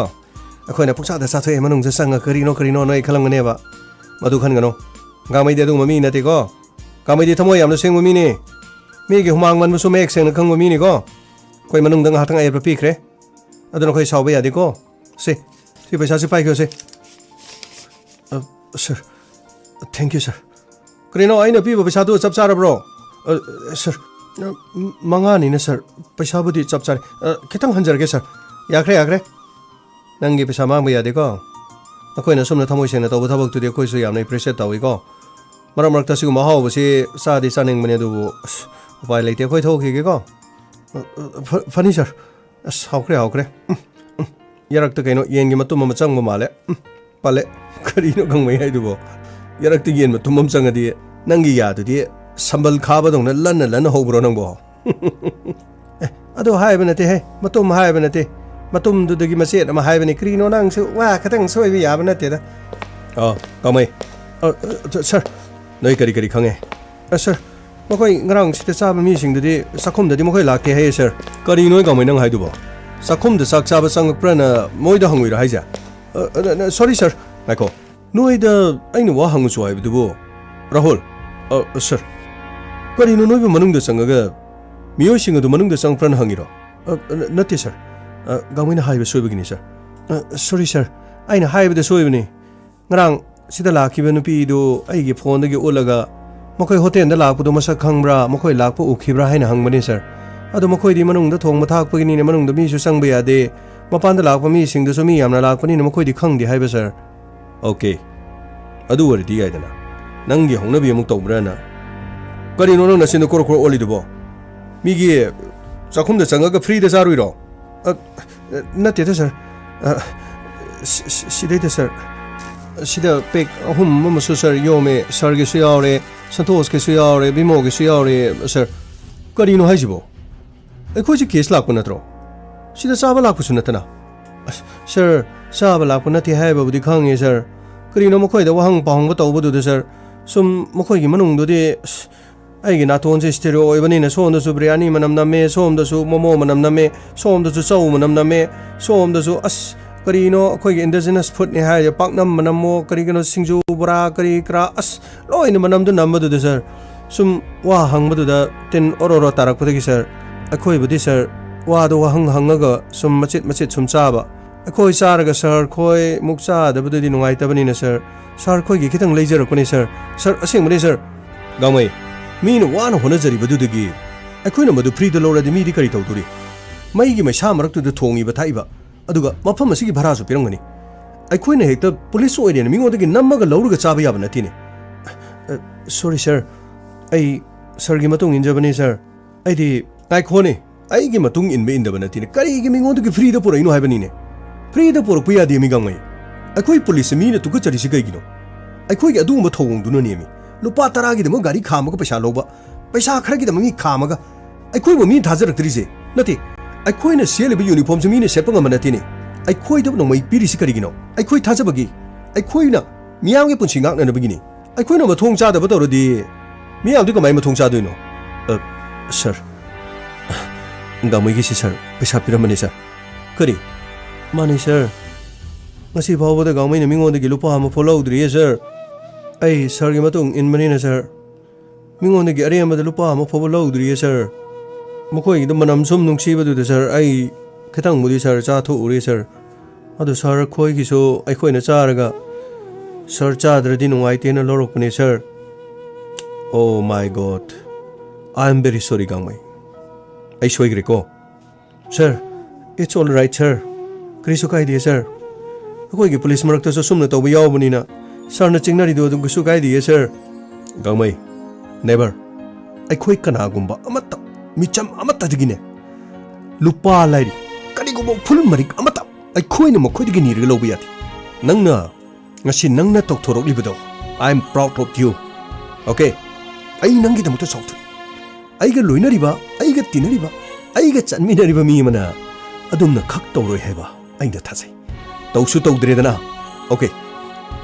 अखोइना पुक्सा द साथोय मनुंग जे संग करिनो नय खलंगने बा मदु खनगनो गामै दे दुम मी नते को गामै दे थमोय यामनो सेंग मी ने मी गे हुमांग मन मुसु मेक सेंग खंग मी ने को खोइ मनुंग दंग हाथंग आय पिख्रे अदुन खोइ सावबे यादे को से पैसा से पाइखो से सर थैंक यू सर करिनो आइना पिबो पैसा दु चप चार ब्रो सर मंगानी ने सर पैसा बुदी चप चारे खितंग हंजरगे सर याख्रे नंगी पैसा मांग यादे को अखोइना सुमना थमोय सेना तब थबक तुदे खोइसु यामना प्रेशर तवि को मरम मरक तसिगु महाव बसे सादि सानिंग मने दुबु उपाय लेते खोइ थोखिगे को। ฟันนี่ sir 好 kre 好 kre ยารักตะไกโนเย็นกิมาตุ้มมาจังมามาเลย ꯄꯥꯜꯂꯦ ꯀꯔꯤꯅꯣ ꯈꯪꯕꯩ ꯍꯥꯏꯗꯨꯕꯣ ꯌꯥꯔꯛꯇ ꯌꯦꯟ ꯃꯇꯨꯝ ꯆꯪꯉꯗꯤ ꯅꯪꯒꯤ ꯌꯥꯗꯨꯗꯤ ꯁꯝꯕꯜ ꯈꯥꯕꯗꯧꯅ ꯂꯟꯅ ꯍꯧꯕ꯭ꯔꯣ ꯅꯪꯕꯣ ꯑꯗꯣ ꯍꯥꯏꯕ ꯅꯠꯇꯦ ꯍꯦ ꯃꯇꯨꯝ ꯍꯥꯏꯕ ꯅꯠꯇꯦ ꯃꯇꯨꯝꯗꯨꯗꯒꯤ ꯃꯆꯦꯠ ꯑꯃ ꯍꯥꯏꯕꯅꯤ ꯀꯔꯤꯅꯣ ꯅꯪꯁꯨ ꯋꯥ ꯈꯤꯇꯪ ꯁꯣꯏꯕ ꯌꯥꯕ ꯅꯠꯇꯦꯗ ꯀꯃꯩ ꯁꯔ ꯅꯣꯏ ꯀꯔꯤ ꯈꯪꯉꯦ ꯁꯔ ꯃꯈꯣꯏ ꯉꯔꯥꯡ ꯁꯤꯗ ꯆꯥꯕ ꯃꯤꯁꯤꯡꯗꯨꯗꯤ ꯆꯥꯛꯈꯨꯝꯗꯗꯤ ꯃꯈꯣꯏ ꯂꯥꯛꯇꯦ ꯍꯥꯏꯌꯦ ꯁꯔ ꯀꯔꯤꯅꯣ ꯀꯃꯩ ꯅꯪ ꯍꯥꯏꯗꯨꯕꯣ ꯆꯥꯛꯈꯨꯝꯗ ꯆꯥꯛ ꯆꯥꯕ ꯆꯪꯉꯛꯄ꯭ꯔꯅ ꯃꯣꯏꯗ ꯍꯪꯉꯣꯏꯔꯣ ꯍꯥꯏꯁꯦ ꯁꯣꯔꯤ ꯁꯔ ꯉꯥꯏꯈꯣ ꯅꯣꯏꯗ ꯑꯩꯅ ꯋꯥ ꯍꯪꯉꯨꯁꯨ ꯍꯥꯏꯕꯗꯨꯕꯨ ꯔꯥꯍꯨꯜ ꯁꯔ ꯀꯔꯤꯅꯣ ꯅꯣꯏꯕꯨ ꯃꯅꯨꯡꯗ ꯆꯪꯉꯒ ꯃꯤꯑꯣꯏꯁꯤꯡ ꯑꯗꯨ ꯃꯅꯨꯡꯗ ꯆꯪꯉꯛꯄ꯭ꯔꯅ ꯍꯪꯉꯤꯔോ ꯅꯠꯇꯦ ꯁꯔ ꯒꯥꯡꯃꯩꯅ ꯍꯥꯏꯕ ꯁꯣꯏꯕꯒꯤꯅꯤ ꯁꯔ ꯁꯣꯔꯤ ꯁꯔ ꯑꯩꯅ ꯍꯥꯏꯕꯗ ꯁꯣꯏꯕꯅꯤ ꯉꯔꯥꯡ ꯁꯤꯗ ꯂꯥꯛꯈꯤꯕ ꯅꯨꯄꯤꯗꯨ ꯑꯩꯒꯤ ꯐꯣꯟꯗꯒꯤ ꯎꯠꯂꯒ ꯃꯈꯣꯏ ꯍꯣꯇꯦꯜꯗ ꯂꯥꯛꯄꯗꯣ ꯃꯁꯛ ꯈꯪꯕ꯭ꯔꯥ ꯃꯈꯣꯏ ꯂꯥꯛꯄ ꯎꯈꯤꯕ꯭ꯔꯥ ꯍꯥꯏꯅ ꯍꯪꯕꯅꯤ ꯁꯔ ꯑꯗꯣ ꯃꯈꯣꯏꯗꯤ ꯃꯅꯨꯡꯗ ꯊꯣꯡꯕ ꯊꯥꯛꯄꯒꯤꯅꯤꯅ ꯃꯅꯨꯡꯗ ꯃꯤꯁꯨ ꯆꯪꯕ ꯌꯥꯗꯦ ꯃꯄꯥꯟꯗ ꯂꯥꯛꯄ ꯃꯤꯁꯤꯡꯗꯨꯁꯨ ꯃꯤ ꯌꯥꯝꯅ ꯂꯥꯛꯄꯅꯤꯅ ꯃꯈꯣꯏꯗꯤ ꯈꯪꯗꯦ ꯍꯥꯏꯕ ꯁꯔ ꯑꯣꯀꯦ ꯑꯗꯨ ꯑꯣꯏꯔꯗꯤ ꯌꯥꯏꯗꯅ ꯅꯪꯒꯤ ꯍꯧꯅꯕꯤ ꯑꯃꯨꯛ ꯇꯧꯕ꯭ꯔꯥꯅ ꯀꯔꯤꯅꯣ ꯅꯪ ꯅꯆꯤꯟꯗ ꯀꯣꯔꯣꯛ ꯑꯣꯜꯂꯤꯗꯨꯕꯣ ꯃꯤꯒꯤ ꯆꯥꯛꯈꯨꯝꯗ ꯆꯪꯉꯒ ꯐ꯭ꯔꯤꯗ ꯆꯥꯔꯨꯏꯔꯣ ꯅꯠꯇꯦꯗ ꯁꯔ ꯁꯤꯗꯩꯗ sir sida pek ahum masu sir yome sir ge su yaure santos ke su yaure bimo ge su yaure sir karino haijibo ekhoi ji case lak panatro sida saba lak pusu natana sir saba lak panati haiba budi khange sir karino mokhoi da wahang pahang ba tawbu du sir sum mokhoi gi manung du de ai gi naton se stereo oibani na som da su biryani manam na me som da su momo manam na me som da su chau manam na me som da su as karino khoi indigenous food ni hai paknam manamo karigano singju bora kari kra as loi ni manam du number du sir sum wa hang badu da tin ororo tarak pudagi sir akhoi budi sir wa do hang hangaga sum machit sum chaba akhoi saraga sir khoi mukcha da badu di nungai tabani na sir khoi gi khitang leijarak pani sir asing mani sir gamai mi no wa no hona jari badu dagi akhoi na madu free da lora di mi di kari tawduri mai gi mai sa marak tu thongi ba thaiba aduga mafam asigi bharasu pirangani aikoina hekta police oirena mingondagi nammaga lauruga chaba yaba natine sorry sir ai sir gi matung injabani sir ai di aikhone ai gi matung inbe indaba natine kari gi mingondagi free da pura ino haibani ne free da pura puya de mi gangai aikoi police mi ne tuka chari sigai gino aikoi gi adumba thong du no ne mi lupa 10 gi demo gari khamaga paisa loba paisa khara gi demo mi khamaga aikoi bo mi thajaraktrize nati aikoina seliba uniform se mine sepa ngam natine aikoi da no mai piri si karigino aikoi thajabagi aikoina miyam ge punchi ngak na bagini aikoina ma thong cha da ba tawrodi miyam du kamai ma thong cha doino sir ngamai gi si sir pesa piramani sir kari mani sir ngasi bhawa da gamai na mingon da gi lupa ma follow dri sir ai sir gi matung in mani na sir mingon da gi are ma da lupa ma follow dri sir mokoi da manam sum nungsi ba du da sir ai khitang mudi sir cha thu uri sir adu sir khoi gi so ai khoi na cha raga sir cha dradi nungai te na lorok ni sir oh my god I am very sorry gamai ai soi gre ko sir it's all right sir krisu kai di sir khoi gi police marak ta so sum na to ba yaw bani na sir na chingnari do dum su kai di sir gamai never ai khoi kana gumba amata micham amata digine lupa lairi kanigo full marik amata ai khoina mo khoidigi ni relo biyati nangna ngasi nangna tokthorok libado I am proud of you okay ai nangi damuta sautu ai ga loina riba ai ga tinariba ai ga chanmina riba mi mana adumna khak tawroi heba ai da thasai tawsu tawdredana okay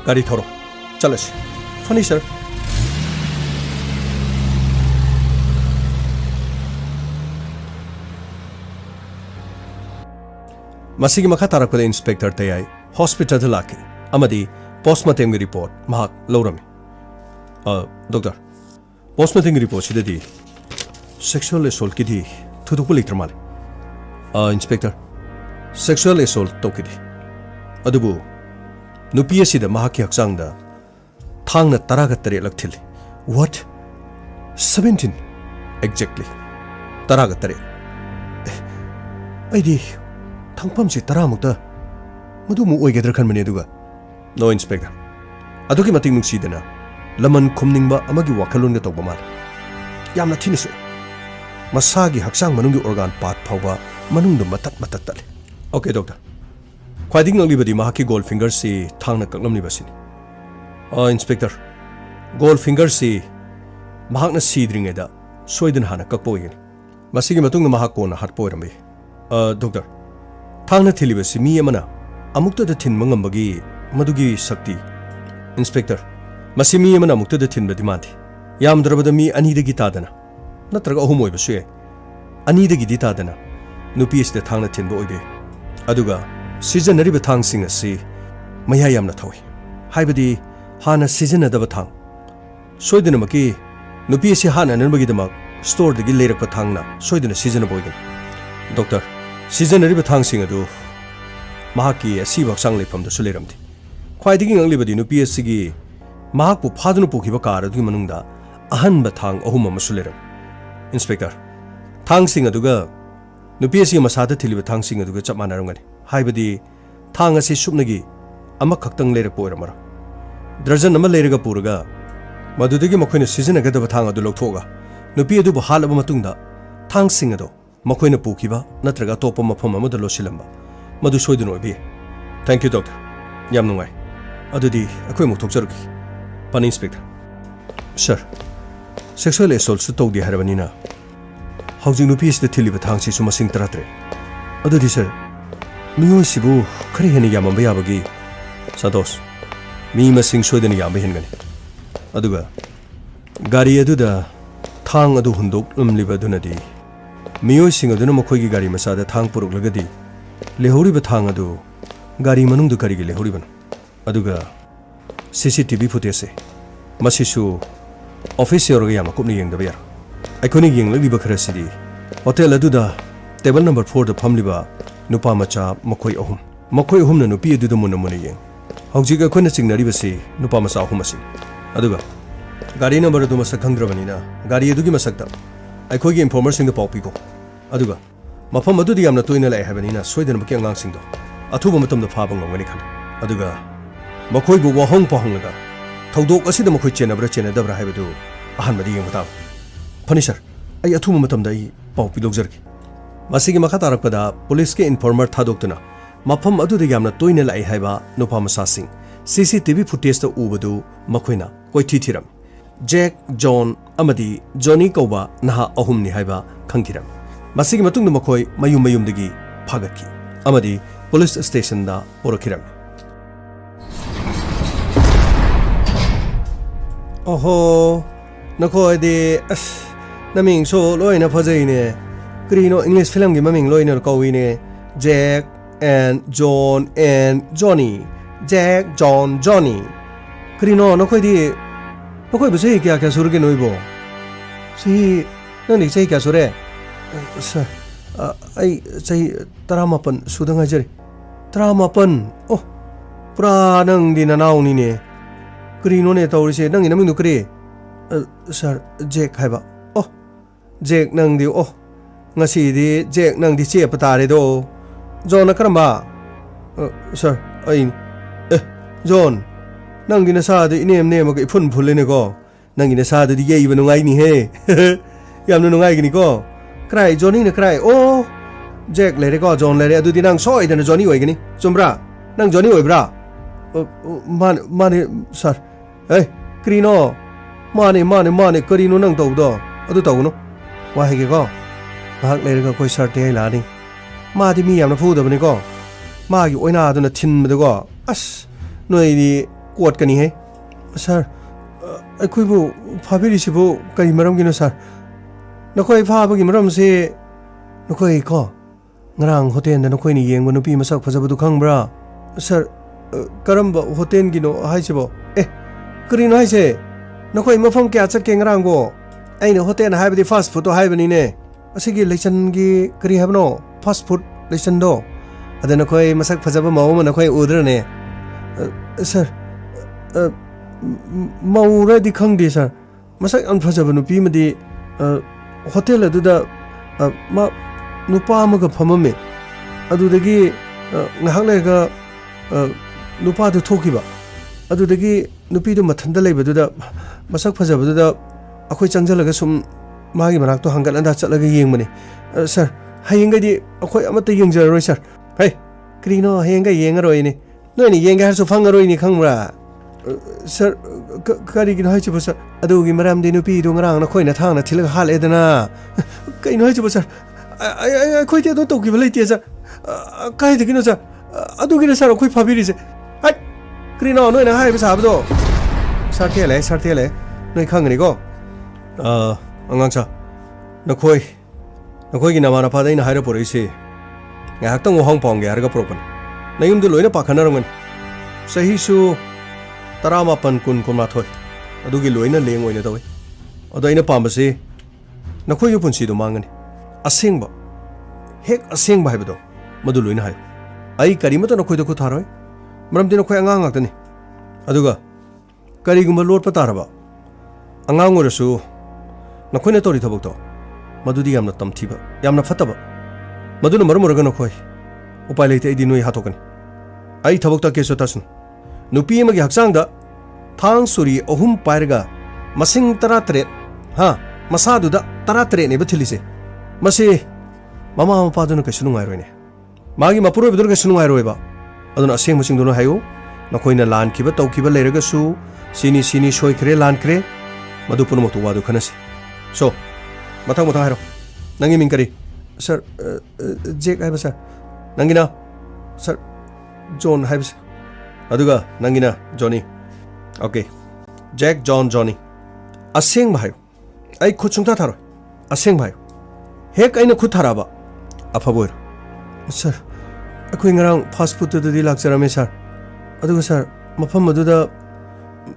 gari thoro chalas funny sir masigi makha tarakpada inspector TAYAI hospital da laki amadi postmortem gi report mahak lorami doctor postmortem gi report sidadi sexual assault ki di thuduk lik tramal inspector sexual assault tokidi adubu nupi asida mahak ki hakchang da thangna taraga tare lakthili what 17 exactly taraga tare aidi thangpam si taramukta madu mu oigedra khan mane duga no inspector aduki mating nungsi dena laman khumningba amagi wakhalun ga tawba mal yamna thinisu masagi haksang manungi organ part phawba manungdu matat tale okay doctor ख्वाइदिंग नगलिबदी महाकी gold finger से थांगना ककलमनिबसिनी inspector gold finger से महाकना सीद्रिंगेदा सोइदन हाना ककपोयगनी मसिगी मतुंग महाक कोना हटपोयरमे doctor थांगना थिलिबसी मी अमना अमुक्तदा थिनबा ngambagi मदुगी शक्ति इंस्पेक्टर मसी मी अमना अमुक्तदा थिनबदी माथि यामद्रबदा मी अनिदगी तादना नत्रगा अहुम ओइबसु याय अनिदगी तादना नुपी इसते थांगना थिनबा ओइबे अदुगा सिजनरिबा थांगसिंग असि मया यामना थौइ हाइबदी हाना सिजनदबा थांग सोइदनमकी नुपी असि हाना ननबगीदमक स्टोर दगी लेरकपा थांगना सोइदना सिजन बोइगन डॉक्टर सिजनरिबा थांगसिंग अदु महाकी असिब हक्सांग लेफमदसु लेरमदि ख्वाइदिगी ngलिबदी नुपी असिगी महाकपु फादुनु पुखिबा कार अदुगी मनुंगदा अहनबा थांग अहुम अमसु लेरम इंस्पेक्टर थांगसिंग अदुगा नुपी असिगी मसादा थिलिबा थांगसिंग अदुगा चप मानरंगनि हाइबदी थांग असि सुपनगी अमा खक्तंग लेरक पोरमरा दर्जन अमा लेरगा पुरगा मदुदगी मखोइना सिजनगदबा थांग अदु लौथोगा नुपी अदुबु हालबा मतुंगदा थांगसिंग अदो मखोइना पुखिबा नत्रगा तोपा मफम अमदा लोसिलंबा मदु सोइदन ओइबे थैंक यू डॉक्टर याम नुंगाई अदुदी अखोइ मुक थोकजरुगी पन इंस्पेक्टर सर सेक्सुअल एसोल्ट सु तौदे हरबनिना हौजिंग नुपी इस थिलिबा थांगसि सु मसिंग तरात्रे अदुदी सर मियोइ सिबु खरे हेन यामबा याबगी संतोष मी मसिंग सोइदन यामबा हेनगनि अदुगा गाड़ी अदुदा थांग अदु हुंदोक लमलिबा दुनदी मियोइ सिंग अदुना मखोइगी गाड़ी मसादा थांग पुरुकलगदी लेहौरिबा थांग अदु गाड़ी मनुंगदु करिगी लेहौरिबन अदुगा सीसीटीवी फुटेज से मसिसु ऑफिस योरगा यामा कुपनि येंगदबा यार अखोनि येंगलगिबा खरसिदी होटल अदुदा टेबल नंबर 4 दा फमलिबा नुपा मचा मखोइ अहुम न नुपी अदुदा मुन मुन येंग हौजिग अखोइना चिंगनरिबसि नुपा मचा अहुम असि अदुगा गाड़ी नंबर अदु मसक खंगद्रबनिना गाड़ी अदुगी मसकता अखोइगी इन्फॉर्मर सिंग पाउ पिको अदुगा मफम अदुदी यामना तोइना लाय हाबनिना सोइदन बके अंगांग सिंगदो अथुबा मतमदा फाबा ngomgani khana अदुगा मखोइबु वाहंग पहंगगा थौदोक असिदा मखोइ चेनब्रा चेनदब्रा हाइबदु अहनबदी येंगता फनी सर आई अथुबा मतमदा आई पाउ पिलोगजरगी मसिगी मखा तारकपदा पुलिस के इन्फॉर्मर थादोक्तुना मफम अदुदा यामना तोइना लाय हाइबा नुपा मसासिंग सीसीटीवी फुटेज ता उबदु मखोइना कोइथि थिरम जैक जॉन अमदी जॉनी कौबा नहा अहुमनि हाइबा खंगिरम मसिगी मतुंग मखोइ मयुमदगी फागतकी अमदी पुलिस स्टेशन दा पोरखिरम ओहो नखोइ दे अस नमिंग सो लोइना फजैने क्रीनो इंग्लिश फिल्म गी ममिंग लोइना कौइने Jack and John and Johnny Jack John Johnny क्रीनो नखोइ दे नखोइ बसे क्या क्या सुरगे नोइबो सी ननि sei क्या सुरे सर आई sei 18 सुदंग हाजरे 18 ओ पुरा नंग दिना नाउनी ने क्रीनो ने तौरिसे नंग नमिंग नु क्री सर जेक हाइबा ओ जेक नंग दि ओ ngasi di जेक नंग दि चे पतारे दो जॉन करम्बा सर आई जॉन नंग दिना सा दि नेम नेम के फुन फुलेने को नंग दिना सा दि येइब नुंगाइ नि हे यामनु नुंगाइ गिनि को क्राइ जॉनी ने क्राइ ओ जेक लेरे को जॉन लेरे अदुदि नंग सोइदना जॉनी ओइगनि चुमब्रा नंग जॉनी ओइब्रा माने सर ए क्रीनो माने करीनो नंग तौदो अदु तौनो वाहेगे को महाक लेरेगा कोइ सर्टे है लानी मादि मी यामना फुदबनि को मागी ओइना अदुना थिनबदो को अस नोइदि कोट कनी है सर अखोइबु फाबिरिसिबु कई मरमगिनो सर नखोइ फाबगी मरम से नखोइ को ngarang hotel da nokoi ni yeng nupi masak phajabadu khangbra sir karamba hotel gino haisibo krino haise nokoi mafam kya chak ke ngarang go aina hotel haibadi fast food haibani ne asigi lection gi kri habno fast food lection do adana koi masak phajaba maw ma nokoi udra ne sir maura di khangdi sir masak an phajaba nupi madi hotel aduda ma nupa amaga phamame adudagi ngahak lega nupa du thokiba adudagi nupi du mathanda leibaduda masak phajabaduda akhoi changjalaga sum magi manak to hangal anda chalaga yengmani sir hayengadi akhoi amata yengjaroi sir hey Krino henga yengaroini. No ni yenga har so fangaroini khangra. Sir kari gin haichu sir. Adu gi maram dinu pi du ngrang na khoina thang na thil hal edana. Kai no haichu sir. I khoi te don to gi balai te sir. Kai de gino sir. Adu gi sir khoi phabiri se. Hai. Krino no na hai ba sa ba do. Sar the le. Noi khangni go. Angang cha. Na khoi gi na mana pa dai na haira poroi se. Ngak tang hong pong ge harga propan. Na yum du loina pa khana rangan. Sahi su tarama pan kun kun ma thoi. Adu gi loina leng oina dawai. Adu ina pam se. Na khoi yu pun si do mangani. Asing ba. Hek asing ba hai ba do. Madu loina hai. Ai kari ma to na khoi do ko tharoi. Maram din khoi angang ngak tani. Aduga kari gumba lord pa taraba. Angang urasu na khoi na tori thabok to. Madudi yamna tamthiba yamna fataba maduna marumuraga nokhoi upai leite idi noi hatokani ai thabokta keso tasun nupi amagi haksang da thang suri ohum pairga masing taratret ha masadu da taratret ne bathilise masi mama mapa dunu kesu nungai roine magi mapuro bidun kesu nungai roiba aduna aseng musing dunu hayo nakhoina lan kiba taukiba leiraga su sini soi kre lan kre madu puno motu wadu khanasi so Matang haro. Nangi mingkari. Sir, Jake hai ba sir. Nangina. Sir, John hai ba sir. Aduga nangina Johnny. Okay. Jack, John, Johnny. Aseng ba hayo. Ai khud sungta tharo. Aseng ba hayo. Hek aina khud thara ba. Afaboir. Sir, akoi ngarang fast food to di lakjarame sir. Aduga sir, mafam maduda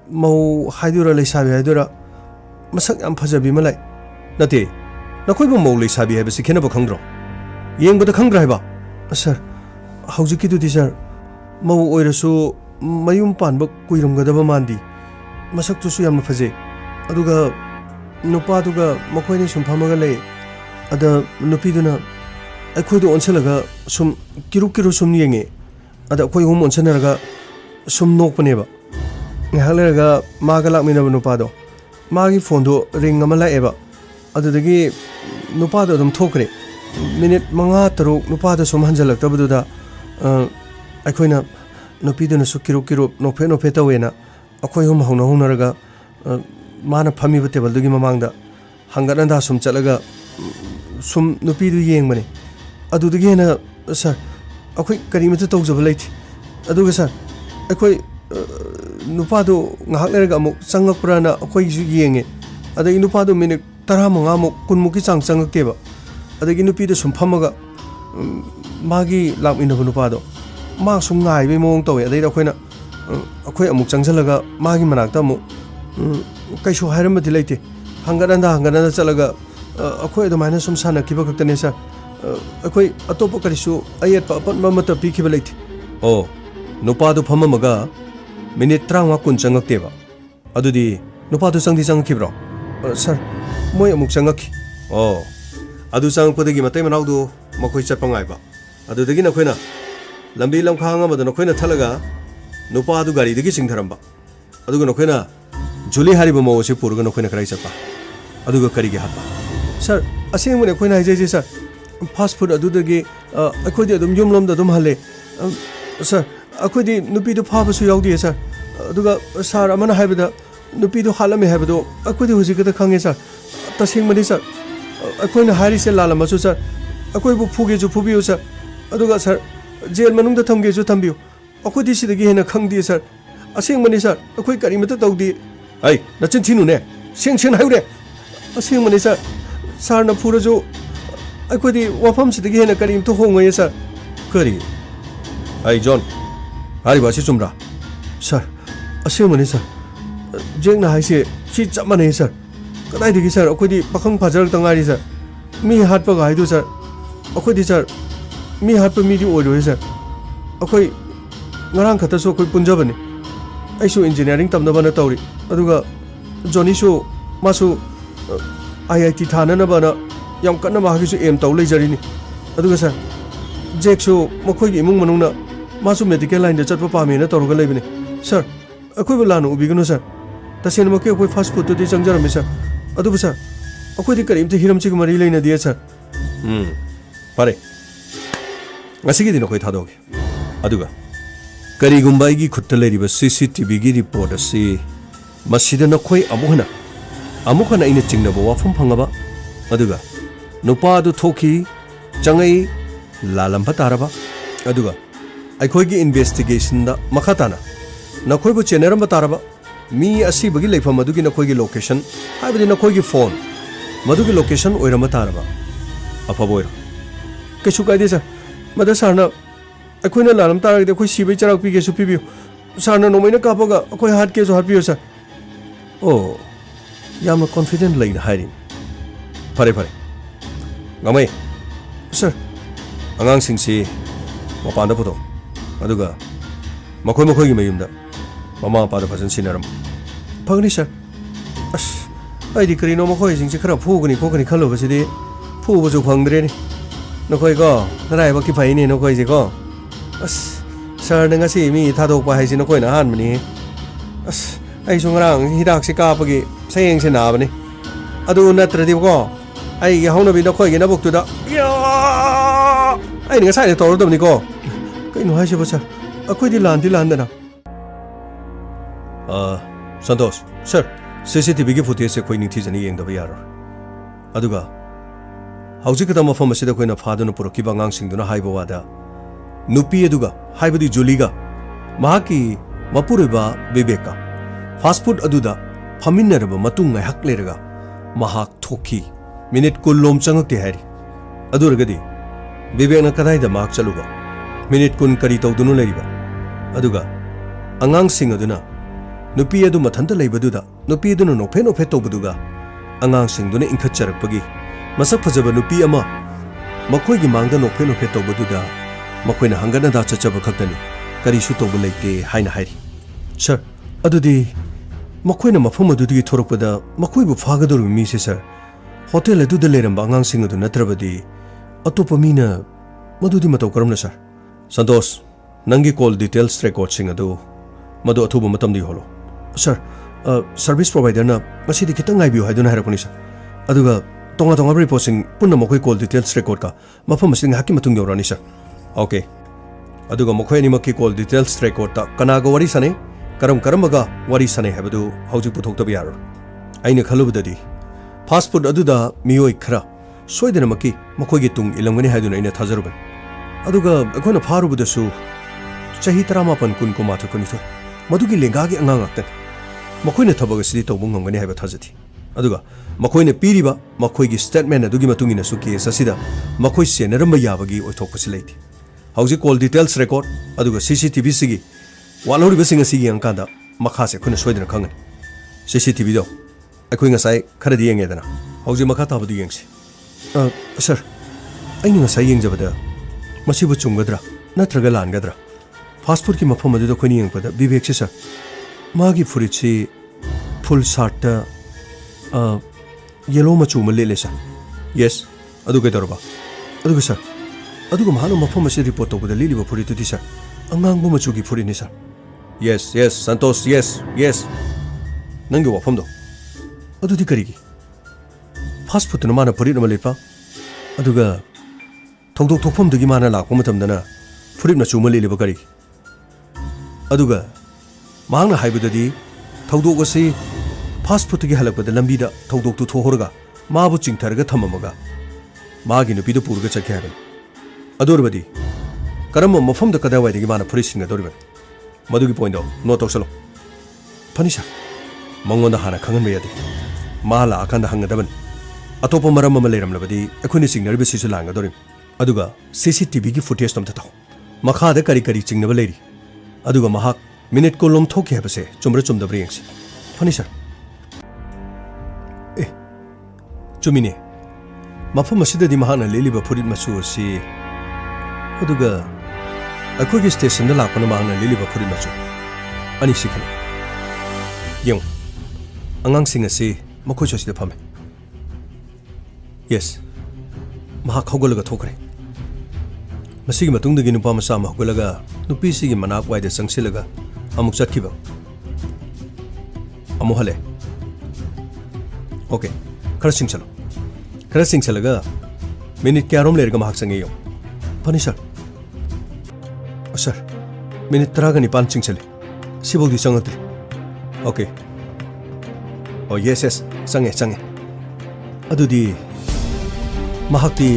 mau haidura leisabi haidura masak yam phajabi malai. Nati, nakhoi bu mawlei sabi hai basi khena ba khangdro yeng bada khangra hai ba sir hauji ki du di sir maw oirasu mayum pan ba kuirum ga da ba mandi masak tu su yam phaje aduga nupa duga makhoi ni sum phamaga le ada nupi duna akhoi do onsalaga sum kiru sum yenge ada akhoi hum onsanaraga sum nok pane ba ngahalaga maga lakmina ba nupa do magi phone do ring amala eba adudagi nupa do dum thokre minute manga taru nupa da sum hanjalak tabuda akoina nupi duna su kiru nofe tawena akoi hum honaraga mana phami ba table dugi mamangda hangaranda sum chalaga sum nupi du yeng mane adudagi na sir akoi karimata tawjaba leiti aduga sir akoi nupa do ngahak leraga amuk sangak purana akoi ju yenge adagi nupa do minute tara manga mo kunmuki changchang ke ba adagi nupi de sum phamaga magi lakmina nupa do ma sum ngai be mong tawe adai akoina akoi amuk changjalaga magi manakta mu kaisu hairam di leite hangaranda chalaga akoi do mana sum sana kiba kaktane sa akoi atopo karisu ayat pa pan mata pi kiba leite oh nupa do phamaga minute 30 kun changak te ba adudi nupa do sangdi chang kibro sir moi amuk changaki oh adu sang podagi matai manau do makoi chapangai ba adu dagi na khoina lambi lamkhang amada na khoina thalaga nupa adu gari dagi singtharamba adu na khoina juli hariba mo se purga na khoina krai chapa adu ga kari ge hapa sir aseng mune khoina haije sir fast food adu dagi akhodi adum yumlom da dum hale sir akhodi nupi do phaba su yaudi sir adu ga sir amana haibada nupi do halame haibado akhodi hujika da khange sir tasing mani sir akoina hari se lala masu sir akoi bu phuge ju phubiyo sir aduga sir jail manung da thamge ju thambiyo akodi sidagi hena khangdi sir aseng mani sir akoi kari mata tawdi ai nachin thinu ne seng hayu ne aseng mani sir sir na phura ju akodi wafam sidagi hena kari to hongoye sir kari ai john hari ba si chumra sir aseng mani sir jeng na haise si chamane sir kadai digi sir akodi pakhang phajar tangari sir mi hatpa ga haidu sir akodi sir mi hatpa mi di oiro sir akoi ngarang khata so koi punjabani aisu engineering tamna bana tawri aduga johnny su masu IIT thana na bana yam kanna ma gi su aim taw lei ni aduga sir jack su makoi gi imung manung na masu medical line da chatpa pame na tawga leibini sir akoi bulanu ubigano sir tasen mo ke koi fast food to di changjar mi sir adubu sir akoi di karim te hiram chi mari leina dia sir pare ngasi gi din koi thadoge ꯑꯗꯨꯒ ꯀꯔꯤꯒꯨꯝꯕ ꯑꯩꯒꯤ ꯈꯨꯠꯇ ꯂꯩꯔꯤꯕ CCTVꯒꯤ report ꯑꯁꯤ ꯃꯁꯤꯗ ꯅꯈꯣꯏ ꯑꯃꯨꯛ ꯍꯟꯅ ꯑꯩꯅ ꯆꯤꯡꯅꯕ ꯋꯥꯐꯝ ꯐꯪꯉꯕ ꯑꯗꯨꯒ ꯅꯨꯄꯥ ꯑꯗꯨ ꯊꯣꯛꯈꯤ ꯆꯪꯉꯛꯏ ꯂꯥꯜꯂꯝꯕ ꯇꯥꯔꯕ ꯑꯗꯨꯒ ꯑꯩꯈꯣꯏꯒꯤ ꯏꯟꯚꯦꯁꯇꯤꯒꯦꯁꯟꯗ ꯃꯈꯥ ꯇꯥꯅ ꯅꯈꯣꯏꯕꯨ ꯆꯦꯟꯅꯔꯝꯕ ꯇꯥꯔꯕ ꯃꯤ ꯑꯁꯤꯕꯒꯤ ꯂꯩꯐꯝ ꯑꯗꯨꯒꯤ ꯅꯈꯣꯏꯒꯤ ꯂꯣꯀꯦꯁꯟ ꯍꯥꯏꯕꯗꯤ ꯅꯈꯣꯏꯒꯤ ꯐꯣꯟ ꯃꯗꯨꯒꯤ ꯂꯣꯀꯦꯁꯟ ꯑꯣꯏꯔꯝꯕ ꯇꯥꯔꯕ ꯑꯐꯕ ꯑꯣꯏꯔꯣ ꯀꯩꯁꯨ ꯀꯥꯏꯗꯦ ꯁꯥꯔ ꯃꯗ ꯁꯥꯔꯅ ꯑꯩꯈꯣꯏꯅ ꯂꯥꯜꯂꯝ ꯇꯥꯔꯒꯗꯤ ꯑꯩꯈꯣꯏ ꯁꯤꯕꯩ ꯆꯔꯥꯛ ꯄꯤꯒꯦꯁꯨ ꯄꯤꯕꯤꯌꯨ ꯁꯥꯔꯅ ꯅꯣꯡꯃꯩꯅ ꯀꯥꯞꯄꯒ ꯑꯩꯈꯣꯏ ꯍꯥꯠꯀꯦꯁꯨ ꯍꯥꯠꯄꯤꯌꯨ ꯁꯥꯔ ꯑꯣ ꯌꯥꯝꯅ ꯀꯣꯟꯐꯤꯗꯦꯟ ꯂꯩꯅ ꯍꯥꯏꯔꯤ ꯐꯔꯦ ꯐꯔꯦ ꯉꯝꯃꯩ ꯁꯥꯔ ꯑꯉꯥꯡꯁꯤꯡꯁꯤ ꯃꯄꯥꯟꯗ ꯄꯨꯊꯣꯛ ꯑꯗꯨꯒ ꯃꯈꯣꯏꯒꯤ ꯃꯌꯨꯝꯗ ꯃꯃꯥ ꯃꯄꯥꯗ ꯐꯖꯅ ꯁꯤꯟꯅꯔꯝꯃꯨ ꯐꯒꯅꯤ ꯁꯥꯔ ꯑꯁ ꯑꯩꯗꯤ ꯀꯔꯤꯅꯣ ꯃꯈꯣꯏꯁꯤꯡꯁꯤ ꯈꯔ ꯐꯨꯒꯅꯤ ꯈꯣꯠꯀꯅꯤ ꯈꯜꯂꯨꯕꯁꯤꯗꯤ ꯐꯨꯕꯁꯨ ꯐꯪꯗ꯭ꯔꯦꯅꯤ ꯅꯈꯣꯏꯀꯣ ꯅꯔꯥꯏꯕꯛꯀꯤ ꯐꯩꯅꯦ ꯅꯈꯣꯏꯁꯦꯀꯣ ꯑꯁ ꯁꯥꯔꯅ ꯉꯁꯤ ꯃꯤ ꯊꯥꯗꯣꯛꯄ ꯍꯥꯏꯁꯤ ꯅꯈꯣꯏꯅ ꯑꯍꯥꯟꯕꯅꯤ ꯑꯁ ꯑꯩꯁꯨ ꯉꯔꯥꯡ ꯍꯤꯗꯥꯛꯁꯤ ꯀꯥꯞꯄꯒꯤ ꯁꯌꯦꯡꯁꯤ ꯅꯥꯕꯅꯤ ꯑꯗꯨ ꯅꯠꯇ꯭ꯔꯗꯤꯀꯣ ꯑꯩꯒꯤ ꯍꯧꯅꯕꯤ ꯅꯈꯣꯏꯒꯤ ꯅꯕꯨꯛꯇꯨꯗ ꯑꯩꯅ ꯉꯁꯥꯏꯗ ꯇꯧꯔꯗꯕꯅꯤꯀꯣ ꯀꯩꯅꯣ ꯍꯥꯏꯁꯤꯕꯣ ꯁꯥꯔ ꯑꯩꯈꯣꯏꯗꯤ ꯂꯥꯟꯗꯤ ꯂꯥꯟꯗꯅ ꯁꯟꯇꯣꯁ ꯁꯥꯔ CCTVꯒꯤ ꯐꯨꯇꯦꯖꯁꯦ ꯑꯩꯈꯣꯏ ꯅꯤꯡꯊꯤꯖꯅ ꯌꯦꯡꯗꯕ ꯌꯥꯔꯣꯏ ꯑꯗꯨꯒ ꯍꯧꯖꯤꯛ ꯈꯛꯇ ꯃꯐꯝ ꯑꯁꯤꯗ ꯑꯩꯈꯣꯏꯅ ꯐꯥꯗꯨꯅ ꯄꯨꯔꯛꯈꯤꯕ ꯑꯉꯥꯡꯁꯤꯡꯗꯨꯅ ꯍꯥꯏꯕ ꯋꯥꯗ ꯅꯨꯄꯤ ꯑꯗꯨꯒ ꯍꯥꯏꯕꯗꯤ ꯖꯨꯂꯤꯒ ꯃꯍꯥꯛꯀꯤ ꯃꯄꯨꯔꯣꯏꯕ ꯕꯤꯕꯦꯛꯀ ꯐꯥꯁꯠ ꯐꯨꯗ ꯑꯗꯨꯗ ꯐꯝꯃꯤꯟꯅꯔꯕ ꯃꯇꯨꯡ ꯉꯥꯏꯍꯥꯛ ꯂꯩꯔꯒ ꯃꯍꯥꯛ ꯊꯣꯛꯈꯤ ꯃꯤꯅꯤꯠ 10 ꯂꯣꯝ ꯆꯪꯉꯛꯇꯦ ꯍꯥꯏꯔꯤ ꯑꯗꯨ ꯑꯣꯏꯔꯒꯗꯤ ꯕꯤꯕꯦꯛꯅ ꯀꯗꯥꯏꯗ ꯃꯍꯥꯛ ꯆꯠꯂꯨꯕ ꯃꯤꯅꯤꯠ 10 ꯀꯔꯤ ꯇꯧꯗꯨꯅ ꯂꯩꯔꯤꯕ ꯑꯗꯨꯒ ꯑꯉꯥꯡꯁꯤꯡ ꯑꯗꯨꯅ ꯅꯨꯄꯤ ꯑꯗꯨ ꯃꯊꯟꯇ ꯂꯩꯕꯗꯨꯗ ꯅꯨꯄꯤ ꯑꯗꯨꯅ ꯅꯣꯛꯐꯦꯠ ꯇꯧꯕꯗꯨꯒ ꯑꯉꯥꯡꯁꯤꯡꯗꯨꯅ ꯏꯟꯈꯠꯆꯔꯛꯄꯒꯤ ꯃꯁꯛ ꯐꯖꯕ ꯅꯨꯄꯤ ꯑꯃ ꯃꯈꯣꯏꯒꯤ ꯃꯥꯡꯗ ꯅꯣꯛꯐꯦꯠ ꯇꯧꯕꯗꯨꯗ ꯃꯈꯣꯏꯅ ꯍꯪꯒꯠ-ꯍꯟꯗꯥ ꯆꯠꯆꯕ ꯈꯛꯇꯅꯤ ꯀꯔꯤꯁꯨ ꯇꯧꯕ ꯂꯩꯇꯦ ꯍꯥꯏꯅ ꯍꯥꯏꯔꯤ ꯁꯔ ꯑꯗꯨꯗꯤ ꯃꯈꯣꯏꯅ ꯃꯐꯝ ꯑꯗꯨꯗꯒꯤ ꯊꯣꯔꯛꯄꯗ ꯃꯈꯣꯏꯕꯨ ꯐꯥꯒꯗꯧꯔꯤꯕ ꯃꯤꯁꯦ ꯁꯔ ꯍꯣꯇꯦꯜ ꯑꯗꯨꯗ ꯂꯩꯔꯝꯕ ꯑꯉꯥꯡꯁꯤꯡ ꯑꯗꯨ ꯅꯠꯇ꯭ꯔꯕꯗꯤ ꯑꯇꯣꯞꯄ ꯃꯤꯅ ꯃꯗꯨꯗꯤ ꯃꯇꯧ ꯀꯔꯝꯅ ꯁꯔ ꯁꯟꯇꯣꯁ ꯅꯪꯒꯤ ꯀꯣꯜ ꯗꯤꯇꯦꯜꯁ ꯔꯦꯀꯣꯔꯗꯁꯤꯡ ꯑꯗꯨ ꯃꯗꯨ ꯑꯊꯨꯕ ꯃꯇꯝꯗ ꯌꯧꯍꯜꯂꯣ ꯁꯔ ꯁꯔꯚꯤꯁ ꯄ꯭ꯔꯣꯚꯥꯏꯗꯔꯅ ꯉꯁꯤꯗꯤ ꯈꯤꯇꯪ ꯉꯥꯏꯕꯤꯌꯨ ꯍꯥꯏꯗꯨꯅ ꯍꯥꯏꯔꯛꯄꯅꯤ ꯁꯔ ꯑꯗꯨꯒ ꯇꯣꯉꯥꯟ-ꯇꯣꯉꯥꯟꯕ ꯔꯤꯄꯣꯔꯠꯁꯤꯡ ꯄꯨꯟꯅ ꯃꯈꯣꯏ ꯀꯣꯜ ꯗꯤꯇꯦꯜꯁ ꯔꯦꯀꯣꯔꯗꯀ ꯃꯐꯝ ꯑꯁꯤꯗ ꯉꯥꯏꯍꯥꯛꯀꯤ ꯃꯇꯨꯡ ꯌꯧꯔꯛꯑꯅꯤ ꯁꯔ ꯑꯣꯀꯦ ꯑꯗꯨꯒ ꯃꯈꯣꯏ ꯑꯅꯤꯃꯛꯀꯤ ꯀꯣꯜ ꯗꯤꯇꯦꯜꯁ ꯔꯦꯀꯣꯔꯗꯇ ꯀꯅꯥꯒ ꯋꯥꯔꯤ ꯁꯥꯟꯅꯩ ꯀꯔꯝꯕꯒ ꯋꯥꯔꯤ ꯁꯥꯟꯅꯩ ꯍꯥꯏꯕꯗꯨ ꯍꯧꯖꯤꯛ ꯄꯨꯊꯣꯛꯇꯕ ꯌꯥꯔꯣꯏ ꯑꯩꯅ ꯈꯜꯂꯨꯕꯗꯗꯤ ꯐꯥꯁꯠ ꯐꯨꯗ ꯑꯗꯨꯗ ꯃꯤꯑꯣꯏ ꯈꯔ ꯁꯣꯏꯗꯅꯃꯛꯀꯤ ꯃꯈꯣꯏꯒꯤ ꯇꯨꯡ ꯏꯜꯂꯝꯒꯅꯤ ꯍꯥꯏꯗꯨꯅ ꯑꯩꯅ ꯊꯥꯖꯔꯨꯕꯅꯤ ꯑꯗꯨꯒ ꯑꯩꯈꯣꯏꯅ ꯐꯥꯔꯨꯕꯗꯁꯨ ꯆꯍꯤ 19 19 19 ꯃꯗꯨꯒꯤ ꯂꯦꯡꯒꯥꯒꯤ ꯑꯉꯥꯡ ꯉꯥꯛꯇꯅꯤ ꯃꯈꯣꯏꯅ ꯊꯕꯛ ꯑꯁꯤꯗꯤ ꯇꯧꯕ ꯉꯝꯒꯅꯤ ꯍꯥꯏꯕ ꯊꯥꯖꯗꯦ ꯑꯗꯨꯒ ꯃꯈꯣꯏꯅ ꯄꯤꯔꯤꯕ ꯃꯈꯣꯏꯒꯤ ꯁ꯭ꯇꯦꯠꯃꯦꯟ ꯑꯗꯨꯒꯤ ꯃꯇꯨꯡ ꯏꯟꯅꯁꯨ ꯀꯦꯁ ꯑꯁꯤꯗ ꯃꯈꯣꯏ ꯆꯦꯟꯅꯔꯝꯕ ꯌꯥꯕꯒꯤ ꯑꯣꯏꯊꯣꯛꯄꯁꯤ ꯂꯩꯇꯦ ꯍꯧꯖꯤꯛ ꯀꯣꯜ ꯗꯤꯇꯦꯜꯁ ꯔꯦꯀꯣꯔꯗ ꯑꯗꯨꯒ CCTVꯁꯤꯒꯤ ꯋꯥꯠꯍꯧꯔꯤꯕꯁꯤꯡ ꯑꯁꯤ ꯌꯦꯡꯉꯀꯥꯟꯗ ꯃꯈꯥꯁꯦ ꯑꯩꯈꯣꯏꯅ ꯁꯣꯏꯗꯅ ꯈꯪꯒꯅꯤ CCTVꯗꯣ ꯑꯩꯈꯣꯏ ꯉꯁꯥꯏ ꯈꯔꯗꯤ ꯌꯦꯡꯉꯦꯗꯅ ꯍꯧꯖꯤꯛ ꯃꯈꯥ ꯇꯥꯕꯗꯨ ꯌꯦꯡꯁꯤ ꯁꯔ ꯑꯩꯅ ꯉꯁꯥꯏ ꯌꯦꯡꯖꯕꯗ ꯃꯁꯤꯕꯨ ꯆꯨꯝꯒꯗ꯭ꯔꯥ ꯅꯠꯇ꯭ꯔꯒ ꯂꯥꯟꯒꯗ꯭ꯔꯥ ꯐꯥꯁꯠ ꯐꯨꯗꯀꯤ ꯃꯐꯝ ꯑꯗꯨꯗ ꯑꯩꯈꯣꯏꯅ ꯌꯦꯡꯉꯛꯄꯗ ꯕꯤꯕꯦꯛꯁꯤ ꯁꯔ ꯃꯥꯒꯤ ꯐꯨꯔꯤꯠꯁꯤ ꯐꯨꯜ ꯁꯥꯔꯠꯇ ꯌꯦꯂꯣ ꯃꯆꯨ ꯑꯃ ꯂꯤꯠꯂꯦ ꯁꯔ ꯌꯦꯁ ꯑꯗꯨ ꯀꯩꯗꯧꯔꯕ ꯑꯗꯨꯒ ꯁꯔ ꯑꯗꯨꯒ ꯃꯍꯥꯛꯅ ꯃꯐꯝ ꯑꯁꯤ ꯔꯤꯄꯣꯔꯠ ꯇꯧꯕꯗ ꯂꯤꯠꯂꯤꯕ ꯐꯨꯔꯤꯠꯇꯨꯗꯤ ꯁꯔ ꯑꯉꯥꯡꯕ ꯃꯆꯨꯒꯤ ꯐꯨꯔꯤꯠꯅꯤ ꯁꯔ ꯌꯦꯁ ꯁꯟꯇꯣꯁ ꯌꯦꯁ ꯅꯪꯒꯤ ꯋꯥꯐꯝꯗꯣ ꯑꯗꯨꯗꯤ ꯀꯔꯤꯒꯤ ꯐꯥꯁꯠ ꯐꯨꯗꯇꯨꯅ ꯃꯥꯅ ꯐꯨꯔꯤꯠ ꯑꯃ ꯂꯤꯠꯄ ꯑꯗꯨꯒ ꯊꯧꯗꯣꯛ ꯊꯣꯛꯐꯝꯗꯒꯤ ꯃꯥꯅ ꯂꯥꯛꯄ ꯃꯇꯝꯗꯅ ꯐꯨꯔꯤꯠ ꯃꯆꯨ ꯑꯃ ꯂꯤꯠꯂꯤꯕ ꯀꯔꯤꯒꯤ ꯑꯗꯨꯒ ꯃꯍꯥꯛꯅ ꯍꯥꯏꯕꯗꯗꯤ ꯊꯧꯗꯣꯛ ꯑꯁꯤ ꯐꯥꯁꯠ ꯐꯨꯗꯇꯒꯤ ꯍꯜꯂꯛꯄꯗ ꯂꯝꯕꯤꯗ ꯊꯧꯗꯣꯛꯇꯨ ꯊꯣꯛꯍꯧꯔꯒ ꯃꯥꯕꯨ ꯆꯤꯡꯊꯔꯒ ꯊꯝꯃꯝꯃꯒ ꯃꯥꯒꯤ ꯅꯨꯄꯤꯗꯨ ꯄꯨꯔꯒ ꯆꯠꯈꯤ ꯍꯥꯏꯕꯅꯤ ꯑꯗꯨ ꯑꯣꯏꯔꯕꯗꯤ ꯀꯔꯝꯕ ꯃꯐꯝꯗ ꯀꯗꯥꯏꯋꯥꯏꯗꯒꯤ ꯃꯥꯅ ꯐꯨꯔꯤꯠ ꯁꯤꯟꯒꯗꯧꯔꯤꯕꯅꯤ ꯃꯗꯨꯒꯤ ꯄꯣꯏꯟꯗꯣ ꯅꯣꯠ ꯇꯧꯁꯜꯂꯣ ꯐꯅꯤ ꯁꯔ ꯃꯉꯣꯟꯗ ꯍꯥꯟꯅ ꯈꯪꯍꯟꯕ ꯌꯥꯗꯦ ꯃꯥ ꯂꯥꯛꯑꯀꯥꯟꯗ ꯍꯪꯒꯗꯕꯅꯤ ꯑꯇꯣꯞꯄ ꯃꯔꯝ ꯑꯃ ꯂꯩꯔꯝꯂꯕꯗꯤ ꯑꯩꯈꯣꯏꯅ ꯆꯤꯡꯅꯔꯤꯕꯁꯤꯁꯨ ꯂꯥꯟꯒꯗꯧꯔꯤꯕꯅꯤ ꯑꯗꯨꯒ CCTVꯒꯤ ꯐꯨꯇꯦꯖꯇꯣ ꯑꯝꯇ ꯇꯥꯎ ꯃꯈꯥꯗ ꯀꯔꯤ ꯆꯤꯡꯅꯕ ꯂꯩꯔꯤ ꯑꯗꯨꯒ ꯃꯍꯥꯛ ꯃꯤꯅꯤꯠ 10 ꯂꯣꯝ ꯊꯣꯛꯈꯤ ꯍꯥꯏꯕꯁꯦ ꯆꯨꯝꯕ꯭ꯔꯥ ꯆꯨꯝꯗꯕ꯭ꯔꯥ ꯌꯦꯡꯁꯤ ꯐꯅꯤ ꯁꯔ ꯆꯨꯝꯃꯤꯅꯦ ꯃꯐꯝ ꯑꯁꯤꯗꯗꯤ ꯃꯍꯥꯛꯅ ꯂꯤꯠꯂꯤꯕ ꯐꯨꯔꯤꯠ ꯃꯆꯨ ꯑꯁꯤ ꯑꯗꯨꯒ ꯑꯩꯈꯣꯏꯒꯤ ꯁ꯭ꯇꯦꯁꯟꯗ ꯂꯥꯛꯄꯅ ꯃꯍꯥꯛꯅ ꯂꯤꯠꯂꯤꯕ ꯐꯨꯔꯤꯠ ꯃꯆꯨ ꯑꯅꯤꯁꯤ ꯈꯦꯠꯅꯩ ꯌꯦꯡꯉꯨ ꯑꯉꯥꯡꯁꯤꯡ ꯑꯁꯤ ꯃꯈꯣꯏꯁꯨ ꯑꯁꯤꯗ ꯐꯝꯃꯦ ꯌꯦꯁ ꯃꯍꯥꯛ ꯍꯧꯒꯠꯂꯒ ꯊꯣꯛꯈ꯭ꯔꯦ ꯃꯁꯤꯒꯤ ꯃꯇꯨꯡꯗꯒꯤ ꯅꯨꯄꯥ ꯃꯆꯥ ꯑꯃ ꯍꯧꯒꯠꯂꯒ ꯅꯨꯄꯤꯁꯤꯒꯤ ꯃꯅꯥꯛ ꯋꯥꯏꯗ ꯆꯪꯁꯤꯜꯂꯒ ꯑꯃꯨꯛ ꯆꯠꯈꯤꯕ ꯑꯃꯨꯛ ꯍꯜꯂꯦ ꯑꯣꯀꯦ खर सिंचलगा मिनिट क्या रोम लेरगा महाक संगे यो फनी sir minute taraga ni pan chingchali sibol di changatri okay oh yes yes change adudi mahakti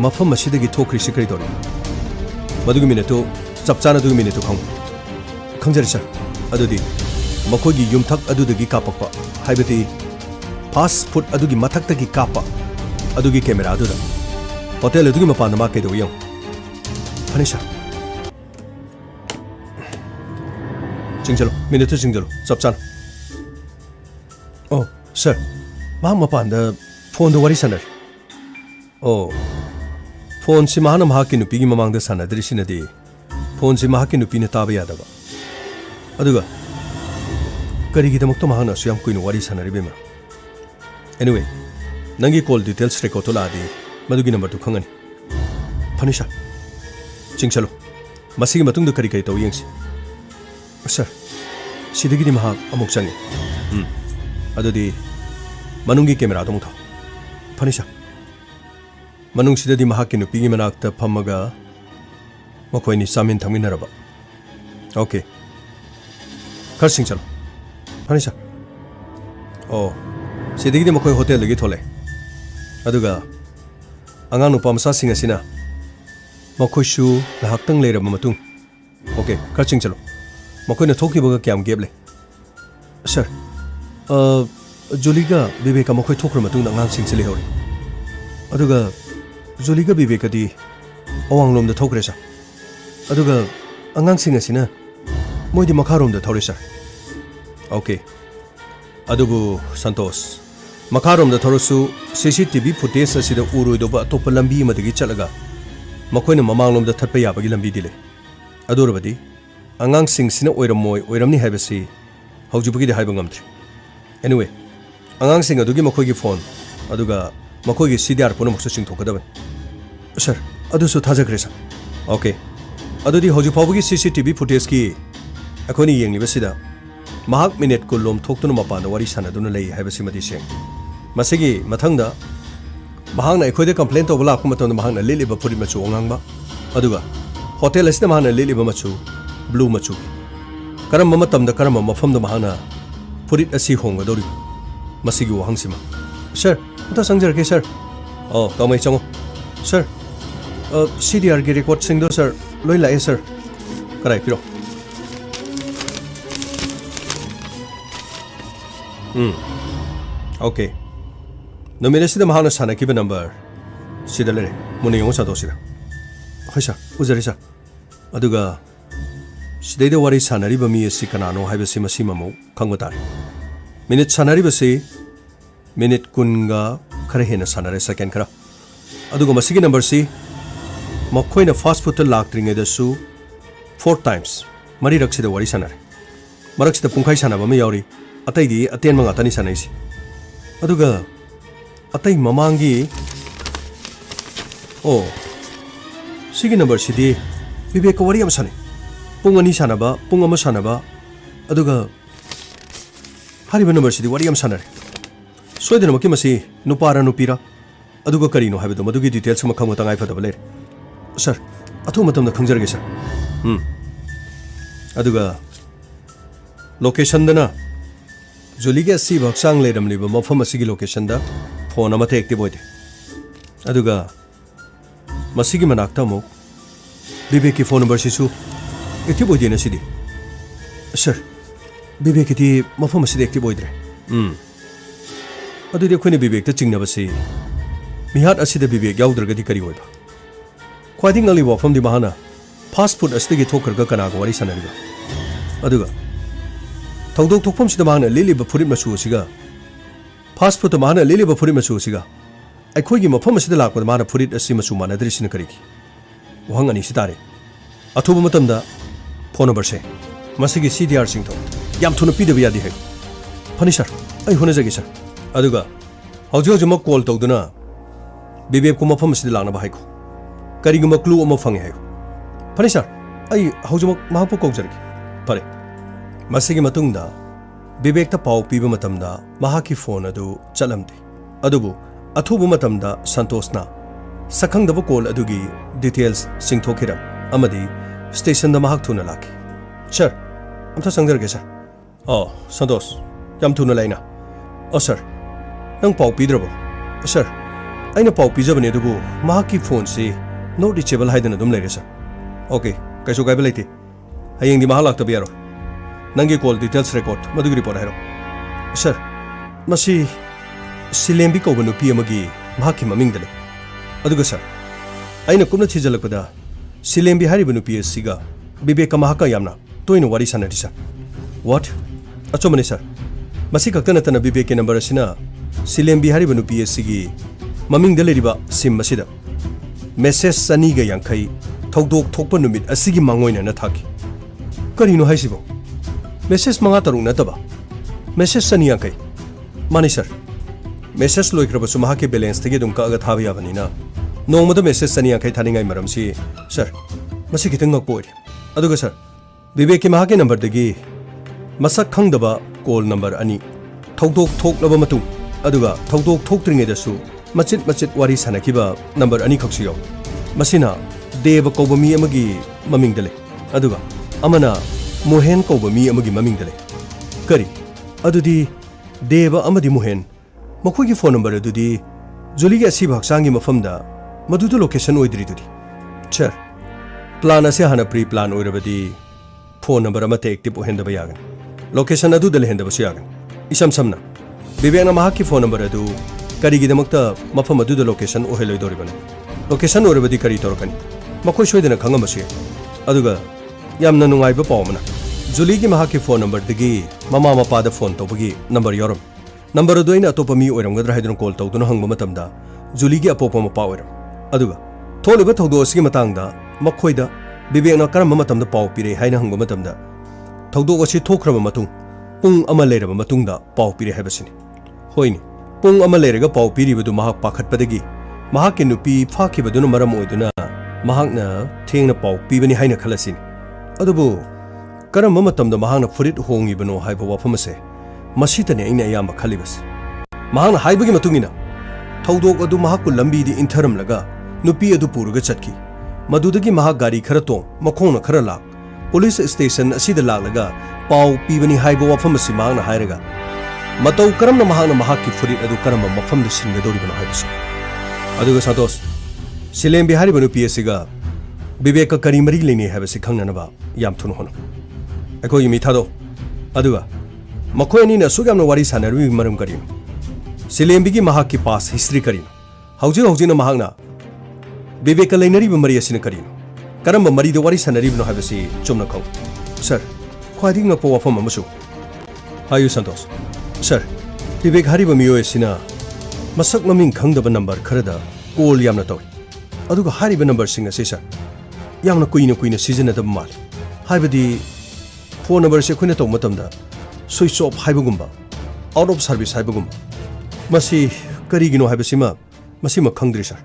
mafam asidagi thokri sikri dori madugi minute to chapchana dugi minute to khangjari sir adudi makogi yumthak adudagi kapakpa haibati fast food adugi mathaktagi kapa adugi camera aduda hotel adugi mapana ma kedo yang Panisha Jingjalo minute jingjalo chapchan oh sir ma mapanda phone do wari sanar oh phone si mahana mahaki nupi gi mamang da sanadri sinadi phone si mahaki nupi ne taba yadaba aduga kari gi damak to mahana suyam kuino wari sanari bema anyway nangi call details record to ladi madugi number to khangani Panisha Chingchalo masigi matungda kari kari taw yengsi sir sidagi di mahak amuk changi adudi manungi camera to mutha Panisha manung sidadi mahak ki nupi gi manakta phammaga makoi ni samin thaminaraba okay kar singchalo Panisha oh sidagi di makoi hotel lagi thole aduga angang nupa masa singa sina Makoishu lahaktang lera mamatung. Okay, kaching chalo. Makoy na thoki baga kyam geble. Sir, Joliga bibeka makoy thokra matung na ngang sing sili hori. Aduga Joliga bibeka di awang lom da thokre sa. Aduga angang sing asina moy di makharom da thori sa. Okay. Adubu Santos. Makharom da thorosu CCTV footage asida uroi do ba topa lambi madagi chalaga. Makoyna mamanglomda thatpa yabagi lambi dile adorabadi angang sing sina oiramni haibasi haujubagi de haiba ngamtri anyway angang sing adugi makoygi phone aduga makoygi CDR pona moksa sing thokadaban sir adusu thajagre sa okay adudi hoju phawgi CCTV footage ki akoni yengli basida mahak minute ko lom thoktuna mapana wari sanaduna lei haibasi madi seng masigi mathangda mahang na ikhoide complaint to bala kuma to mahang na lili ba puri machu ongang ba aduga hotel asina mahang na lili ba machu blue machu karam mamatam da karam mafam da mahang na puri asi honga dori masigi wahang sima sir uta sangjar ke sir oh kamai chango sir CDR ge record sing do sir loi la sir karai piro okay Nomere sida mahana sana kiba number sida lere muni yong sa do sida khaisa uzari sa aduga sidai de wari sanari ba mi si kanano haiba si masima mo khangba tare minute sanari ba si minute kunga khare hena sanare second khara aduga masigi number si makhoina fast food laktring eda su 4 times mari rak sida wari sanare marak sida pungkhai sanaba me yauri atai di aten manga tani sanai si aduga Atai mamangi oh sigi number sidi bibeka wari am sane pungani sanaba pungama sanaba aduga hariba number sidi wari am sanare soidena maki masi nupara nupira aduga karino haibedo madugi details ma khangma tangai fadaba le sir athu matamda khangjarage sir aduga location dana Joliga si baksang le ramliba mafam asigi location da phone amate active hoide aduga masigi manakta mo bibek ki phone number sisu active hoide na sidi sir bibek ki mafam asidi active hoidre adu de khone bibek ta chingna basi mihat asida bibek yaudra gadi kari hoiba khwading ngali wafam di mahana fast food asigi thokar ga kana ga wari sanariga aduga Tawdok thokpam sida mahana lili ba furit machu siga fast food mahana lili ba furit machu siga aikhoi gi mafam sida lakpa mahana furit asi machu manadri sina kariki wahang ani sitare athuba matamda phone number se masigi CDR sing tho yam thuna pidaba yadi hai phani sir ai hona jagi sir aduga haujo juma call tawduna bibek ko mafam sida lakna ba hai ko kari gi maklu ama phange hai phani sir ai haujo mahapu ko jargi pare Masigi matungda bibek ta pau piba matamda mahaki phone adu chalamde adubu athubu matamda Santosna sakhangdaba call adugi details singthokiram amadi ꯁ꯭ꯇꯦꯁꯟꯗ ꯃꯍꯥꯛ ꯊꯨꯅ ꯂꯥꯛꯈꯤ꯫ Sir, ꯑꯝꯇ ꯆꯪꯖꯔꯒꯦ sir. Santosh, ꯌꯥꯝ ꯊꯨꯅ ꯂꯥꯛꯏꯅ꯫ Sir, ꯅꯪ ꯄꯥꯎ ꯄꯤꯗ꯭ꯔꯕꯣ? Sir, ꯑꯩꯅ ꯄꯥꯎ ꯄꯤꯖꯕꯅꯤ ꯑꯗꯨꯕꯨ ꯃꯍꯥꯛꯀꯤ ꯐꯣꯟꯁꯤ ꯅꯣꯠ ꯔꯤꯆꯦꯕꯜ ꯍꯥꯏꯗꯅ ꯑꯗꯨꯝ ꯂꯩꯔꯦ ꯁꯔ꯫ ꯑꯣꯀꯦ, ꯀꯩꯁꯨ ꯀꯥꯏꯕ ꯂꯩꯇꯦ꯫ ꯍꯌꯦꯡꯗꯤ ꯃꯍꯥꯛ ꯂꯥꯛꯇꯕ ꯌꯥꯔꯣꯏ꯫ ꯅꯪꯒꯤ ꯀꯣꯜ ꯗꯤꯇꯦꯜꯁ ꯔꯦꯀꯣꯔꯗ ꯃꯗꯨꯒꯤ ꯔꯤꯄꯣꯔꯠ ꯍꯥꯏꯔꯣ꯫ ꯁꯔ, ꯃꯁꯤ ꯁꯤꯂꯦꯝꯕꯤ ꯀꯧꯕ ꯅꯨꯄꯤ ꯑꯃꯒꯤ ꯃꯍꯥꯛꯀꯤ ꯃꯃꯤꯡꯗ ꯂꯩ꯫ ꯑꯗꯨꯒ ꯁꯔ, ꯑꯩꯅ ꯀꯨꯞꯅ ꯊꯤꯖꯤꯜꯂꯛꯄꯗ ꯁꯤꯂꯦꯝꯕꯤ ꯍꯥꯏꯔꯤꯕ ꯅꯨꯄꯤ ꯑꯁꯤꯒ ꯕꯤꯕꯦꯛꯀ ꯃꯍꯥꯛꯀ ꯌꯥꯝꯅ ꯇꯣꯏꯅ ꯋꯥꯔꯤ ꯁꯥꯟꯅꯔꯤ ꯁꯔ꯫ ꯋꯥꯠ? ꯑꯆꯨꯝꯕꯅꯤ ꯁꯔ꯫ ꯃꯁꯤ ꯈꯛꯇ ꯅꯠꯇꯅ ꯕꯤꯕꯦꯛꯀꯤ ꯅꯝꯕꯔ ꯑꯁꯤꯅ ꯁꯤꯂꯦꯝꯕꯤ ꯍꯥꯏꯔꯤꯕ ꯅꯨꯄꯤ ꯑꯁꯤꯒꯤ ꯃꯃꯤꯡꯗ ꯂꯩꯔꯤꯕ ꯁꯤꯝ ꯑꯁꯤꯗ ꯃꯦꯁꯦꯖ 250 ꯊꯧꯗꯣꯛ ꯊꯣꯛꯄ ꯅꯨꯃꯤꯠ ꯑꯁꯤꯒꯤ ꯃꯥꯡꯑꯣꯏꯅꯅ ꯊꯥꯈꯤ꯫ ꯀꯔꯤꯅꯣ ꯍꯥꯏꯁꯤꯕꯣ? ꯃꯦꯁꯦꯖ 5-6 ꯅꯠꯇꯕ ꯃꯦꯁꯦꯖ 250? ꯃꯥꯅꯤ ꯁꯔ꯫ ꯃꯦꯁꯦꯖ ꯂꯣꯏꯈ꯭ꯔꯕꯁꯨ ꯃꯍꯥꯛꯀꯤ ꯕꯦꯂꯦꯟꯁꯇꯒꯤ ꯑꯗꯨꯝ ꯀꯛꯑꯒ ꯊꯥꯕ ꯌꯥꯕꯅꯤꯅ ꯅꯣꯡꯃꯗ ꯃꯦꯁꯦꯖ 250 ꯊꯥꯅꯤꯡꯉꯥꯏ ꯃꯔꯝꯁꯤ ꯁꯔ, ꯃꯁꯤ ꯈꯤꯇꯪ ꯉꯛꯄ ꯑꯣꯏꯔꯤ꯫ ꯑꯗꯨꯒ ꯁꯔ, ꯕꯤꯕꯦꯛꯀꯤ ꯃꯍꯥꯛꯀꯤ ꯅꯝꯕꯔꯗꯒꯤ ꯃꯁꯛ ꯈꯪꯗꯕ ꯀꯣꯜ ꯅꯝꯕꯔ 2 ꯊꯧꯗꯣꯛ ꯊꯣꯛꯂꯕ ꯃꯇꯨꯡ ꯑꯗꯨꯒ ꯊꯧꯗꯣꯛ ꯊꯣꯛꯇ꯭ꯔꯤꯉꯩꯗꯁꯨ ꯃꯆꯤꯠ ꯃꯆꯤꯠ ꯋꯥꯔꯤ ꯁꯥꯟꯅꯈꯤꯕ ꯅꯝꯕꯔ 2 ꯈꯛꯁꯨ ꯌꯥꯎꯏ꯫ ꯃꯁꯤꯅ ꯗꯦꯕ ꯀꯧꯕ ꯃꯤ ꯑꯃꯒꯤ ꯃꯃꯤꯡꯗ ꯂꯩ ꯑꯗꯨꯒ ꯑꯃꯅ ꯃꯣꯍꯦꯟ ꯀꯧꯕ ꯃꯤ ꯑꯃꯒꯤ ꯃꯃꯤꯡꯗ ꯂꯩ꯫ ꯀꯔꯤ? ꯑꯗꯨꯗꯤ ꯗꯦꯕ ꯑꯃꯗꯤ ꯃꯣꯍꯦꯟ ꯃꯈꯣꯏꯒꯤ ꯐꯣꯟ ꯅꯝꯕꯔ ꯑꯗꯨꯗꯤ ꯖꯨꯂꯤꯒꯤ ꯑꯁꯤꯕ ꯍꯛꯆꯥꯡꯒꯤ ꯃꯐꯝꯗ ꯃꯗꯨꯗ ꯂꯣꯀꯦꯁꯟ ꯑꯣꯏꯗ꯭ꯔꯤꯗꯨꯗꯤ? ꯁꯔ, ꯄ꯭ꯂꯥꯟ ꯑꯁꯤ ꯍꯥꯟꯅ ꯄ꯭ꯔꯤ ꯄ꯭ꯂꯥꯟ ꯑꯣꯏꯔꯕꯗꯤ ꯐꯣꯟ ꯅꯝꯕꯔ ꯑꯃꯠꯇ ꯑꯦꯛꯇꯤꯚ ꯑꯣꯏꯍꯟꯗꯕ ꯌꯥꯒꯅꯤ꯫ ꯂꯣꯀꯦꯁꯟ ꯑꯗꯨꯗ ꯂꯩꯍꯟꯗꯕꯁꯨ ꯌꯥꯒꯅꯤ꯫ ꯏꯁꯝ ꯁꯝꯅ ꯕꯤꯕꯦꯛꯅ ꯃꯍꯥꯛꯀꯤ ꯐꯣꯟ ꯅꯝꯕꯔ ꯑꯗꯨ ꯀꯔꯤꯒꯤꯗꯃꯛꯇ ꯃꯐꯝ ꯑꯗꯨꯗ ꯂꯣꯀꯦꯁꯟ ꯑꯣꯏꯍꯜꯂꯣꯏꯗꯧꯔꯤꯕꯅꯣ? ꯂꯣꯀꯦꯁꯟ ꯑꯣꯏꯔꯕꯗꯤ ꯀꯔꯤ ꯇꯧꯔꯛꯀꯅꯤ? ꯃꯈꯣꯏ ꯁꯣꯏꯗꯅ ꯈꯪꯉꯝꯕꯁꯨ ꯌꯥꯏ꯫ ꯑꯗꯨꯒ ꯌꯥꯝꯅ ꯅꯨꯡꯉꯥꯏꯕ ꯄꯥꯎ ꯑꯃꯅ ꯖꯨꯂꯤꯒꯤ ꯃꯍꯥꯛꯀꯤ ꯐꯣꯟ ꯅꯝꯕꯔꯗꯒꯤ ꯃꯃꯥ ꯃꯄꯥꯗ ꯐꯣꯟ ꯇꯧꯕꯒꯤ ꯅꯝꯕꯔ ꯌꯥꯎꯔꯝꯃꯤ꯫ ꯅꯝꯕꯔ ꯑꯗꯨ ꯑꯩꯅ ꯑꯇꯣꯞꯄ ꯃꯤ ꯑꯣꯏꯔꯝꯒꯗ꯭ꯔꯥ ꯍꯥꯏꯗꯨꯅ ꯀꯣꯜ ꯇꯧꯗꯨꯅ ꯍꯪꯕ ꯃꯇꯝꯗ ꯖꯨꯂꯤꯒꯤ ꯑꯄꯣꯛꯄ ꯃꯄꯥ ꯑꯣꯏꯔꯝꯃꯤ꯫ ꯑꯗꯨꯒ ꯊꯣꯛꯂꯤꯕ ꯊꯧꯗꯣꯛ ꯑꯁꯤꯒꯤ ꯃꯇꯥꯡꯗ ꯃꯈꯣꯏꯗ ꯕꯤꯕꯦꯛꯅ ꯀꯔꯝꯕ ꯃꯇꯝꯗ ꯄꯥꯎ ꯄꯤꯔꯦ ꯍꯥꯏꯅ ꯍꯪꯕ ꯃꯇꯝꯗ ꯊꯧꯗꯣꯛ ꯑꯁꯤ ꯊꯣꯛꯈ꯭ꯔꯕ ꯃꯇꯨꯡ ꯄꯨꯡ 1 ꯂꯩꯔꯕ ꯃꯇꯨꯡꯗ ꯄꯥꯎ ꯄꯤꯔꯦ ꯍꯥꯏꯕꯁꯤꯅꯤ꯫ ꯍꯣꯏꯅꯤ, ꯄꯨꯡ 1 ꯂꯩꯔꯒ ꯄꯥꯎ ꯄꯤꯔꯤꯕꯗꯨ ꯃꯍꯥꯛ ꯄꯥꯈꯠꯄꯗꯒꯤ ꯃꯍꯥꯛꯀꯤ ꯅꯨꯄꯤ ꯐꯥꯈꯤꯕꯗꯨꯅ ꯃꯔꯝ ꯑꯣꯏꯗꯨꯅ ꯃꯍꯥꯛꯅ ꯊꯦꯡꯅ ꯄꯥꯎ ꯄꯤꯕꯅꯤ ꯍꯥꯏꯅ ꯈꯜꯂꯁꯤꯅꯤ꯫ ꯑꯗꯨꯕꯨ ꯀꯔꯝꯕ ꯃꯇꯝꯗ ꯃꯍꯥꯛꯅ ꯐꯨꯔꯤꯠ ꯍꯣꯡꯉꯤꯕꯅꯣ ꯍꯥꯏꯕ ꯋꯥꯐꯝ ꯑꯁꯦ ꯃꯁꯤꯇꯅꯤ ꯑꯩꯅ ꯑꯌꯥꯝꯕ ꯈꯜꯂꯤꯕꯁꯤ꯫ ꯃꯍꯥꯛꯅ ꯍꯥꯏꯕꯒꯤ ꯃꯇꯨꯡꯏꯟꯅ ꯊꯧꯗꯣꯛ ꯑꯗꯨ ꯃꯍꯥꯛꯄꯨ ꯂꯝꯕꯤꯗ ꯏꯟꯊꯔꯝꯂꯒ ꯅꯨꯄꯤ ꯑꯗꯨ ꯄꯨꯔꯒ ꯆꯠꯈꯤ꯫ ꯃꯗꯨꯗꯒꯤ ꯃꯍꯥꯛ ꯒꯥꯔꯤ ꯈꯔ ꯇꯣꯡ ꯃꯈꯣꯡꯅ ꯈꯔ ꯂꯥꯛ ꯄꯨꯂꯤꯁ ꯁ꯭ꯇꯦꯁꯟ ꯑꯁꯤꯗ ꯂꯥꯛꯂꯒ ꯄꯥꯎ ꯄꯤꯕꯅꯤ ꯍꯥꯏꯕ ꯋꯥꯐꯝ ꯑꯁꯤ ꯃꯍꯥꯛꯅ ꯍꯥꯏꯔꯒ ꯃꯇꯧ ꯀꯔꯝꯅ ꯃꯍꯥꯛꯅ ꯃꯍꯥꯛꯀꯤ ꯐꯨꯔꯤꯠ ꯑꯗꯨ ꯀꯔꯝꯕ ꯃꯐꯝꯗ ꯁꯤꯟꯒꯗꯧꯔꯤꯕꯅꯣ ꯍꯥꯏꯕꯁꯤ꯫ ꯑꯗꯨꯒ ꯁꯟꯇꯣꯁ, ꯁꯤꯂꯦꯝꯕꯤ ꯍꯥꯏꯔꯤꯕ ꯅꯨꯄꯤ ꯑꯁꯤꯒ ꯕꯤꯕꯦꯛꯀ ꯀꯔꯤ ꯃꯔꯤ ꯂꯩꯅꯩ ꯍꯥꯏꯕꯁꯤ ꯈꯪꯅꯅꯕ ꯌꯥꯝ ꯊꯨꯅ ꯍꯣꯠꯅꯧ꯫ ꯑꯩꯈꯣꯏꯒꯤ ꯃꯤ ꯊꯥꯗꯣꯛ꯫ ꯑꯗꯨꯒ ꯃꯈꯣꯏ ꯑꯅꯤꯅ ꯑꯁꯨꯛ ꯌꯥꯝꯅ ꯋꯥꯔꯤ ꯁꯥꯟꯅꯔꯤꯕꯒꯤ ꯃꯔꯝ ꯀꯔꯤꯅꯣ? ꯁꯤꯂꯦꯝꯕꯤꯒꯤ ꯃꯍꯥꯛꯀꯤ ꯄꯥꯁ ꯍꯤꯁꯇ꯭ꯔꯤ ꯀꯔꯤꯅꯣ? ꯍꯧꯖꯤꯛꯅ ꯃꯍꯥꯛꯅ ꯕꯤꯕꯦꯛꯀ ꯂꯩꯅꯔꯤꯕ ꯃꯔꯤ ꯑꯁꯤꯅ ꯀꯔꯤꯅꯣ? ꯀꯔꯝꯕ ꯃꯔꯤꯗ ꯋꯥꯔꯤ ꯁꯥꯟꯅꯔꯤꯕꯅꯣ ꯍꯥꯏꯕꯁꯤ ꯆꯨꯝꯅ ꯈꯪꯎ꯫ ꯁꯔ, ꯈ꯭ꯋꯥꯏꯗꯒꯤ ꯉꯛꯄ ꯋꯥꯐꯝ ꯑꯃꯁꯨ꯫ ꯍꯥꯏꯌꯨ ꯁꯟꯇꯣꯁ꯫ ꯁꯔ, ꯕꯤꯕꯦꯛ ꯍꯥꯏꯔꯤꯕ ꯃꯤꯑꯣꯏ ꯑꯁꯤꯅ ꯃꯁꯛ ꯃꯃꯤꯡ ꯈꯪꯗꯕ ꯅꯝꯕꯔ ꯈꯔꯗ ꯀꯣꯜ ꯌꯥꯝꯅ ꯇꯧꯏ꯫ ꯑꯗꯨꯒ ꯍꯥꯏꯔꯤꯕ ꯅꯝꯕꯔꯁꯤꯡ ꯑꯁꯤ ꯁꯔ ꯌꯥꯝꯅ ꯀꯨꯏꯅ ꯁꯤꯖꯤꯟꯅꯗꯕ ꯃꯥꯜꯂꯤ꯫ ꯍꯥꯏꯕꯗꯤ ꯐꯣꯟ ꯅꯝꯕꯔꯁꯤ ꯑꯩꯈꯣꯏꯅ ꯇꯧꯕ ꯃꯇꯝꯗ ꯁ꯭ꯋꯤꯆ ꯑꯣꯐ ꯍꯥꯏꯕꯒꯨꯝꯕ, ꯑꯥꯎꯠ ꯑꯣꯐ ꯁꯥꯔꯚꯤꯁ ꯍꯥꯏꯕꯒꯨꯝꯕ꯫ ꯃꯁꯤ ꯀꯔꯤꯒꯤꯅꯣ ꯍꯥꯏꯕꯁꯤꯃ ꯈꯪꯗ꯭ꯔꯤ ꯁꯔ꯫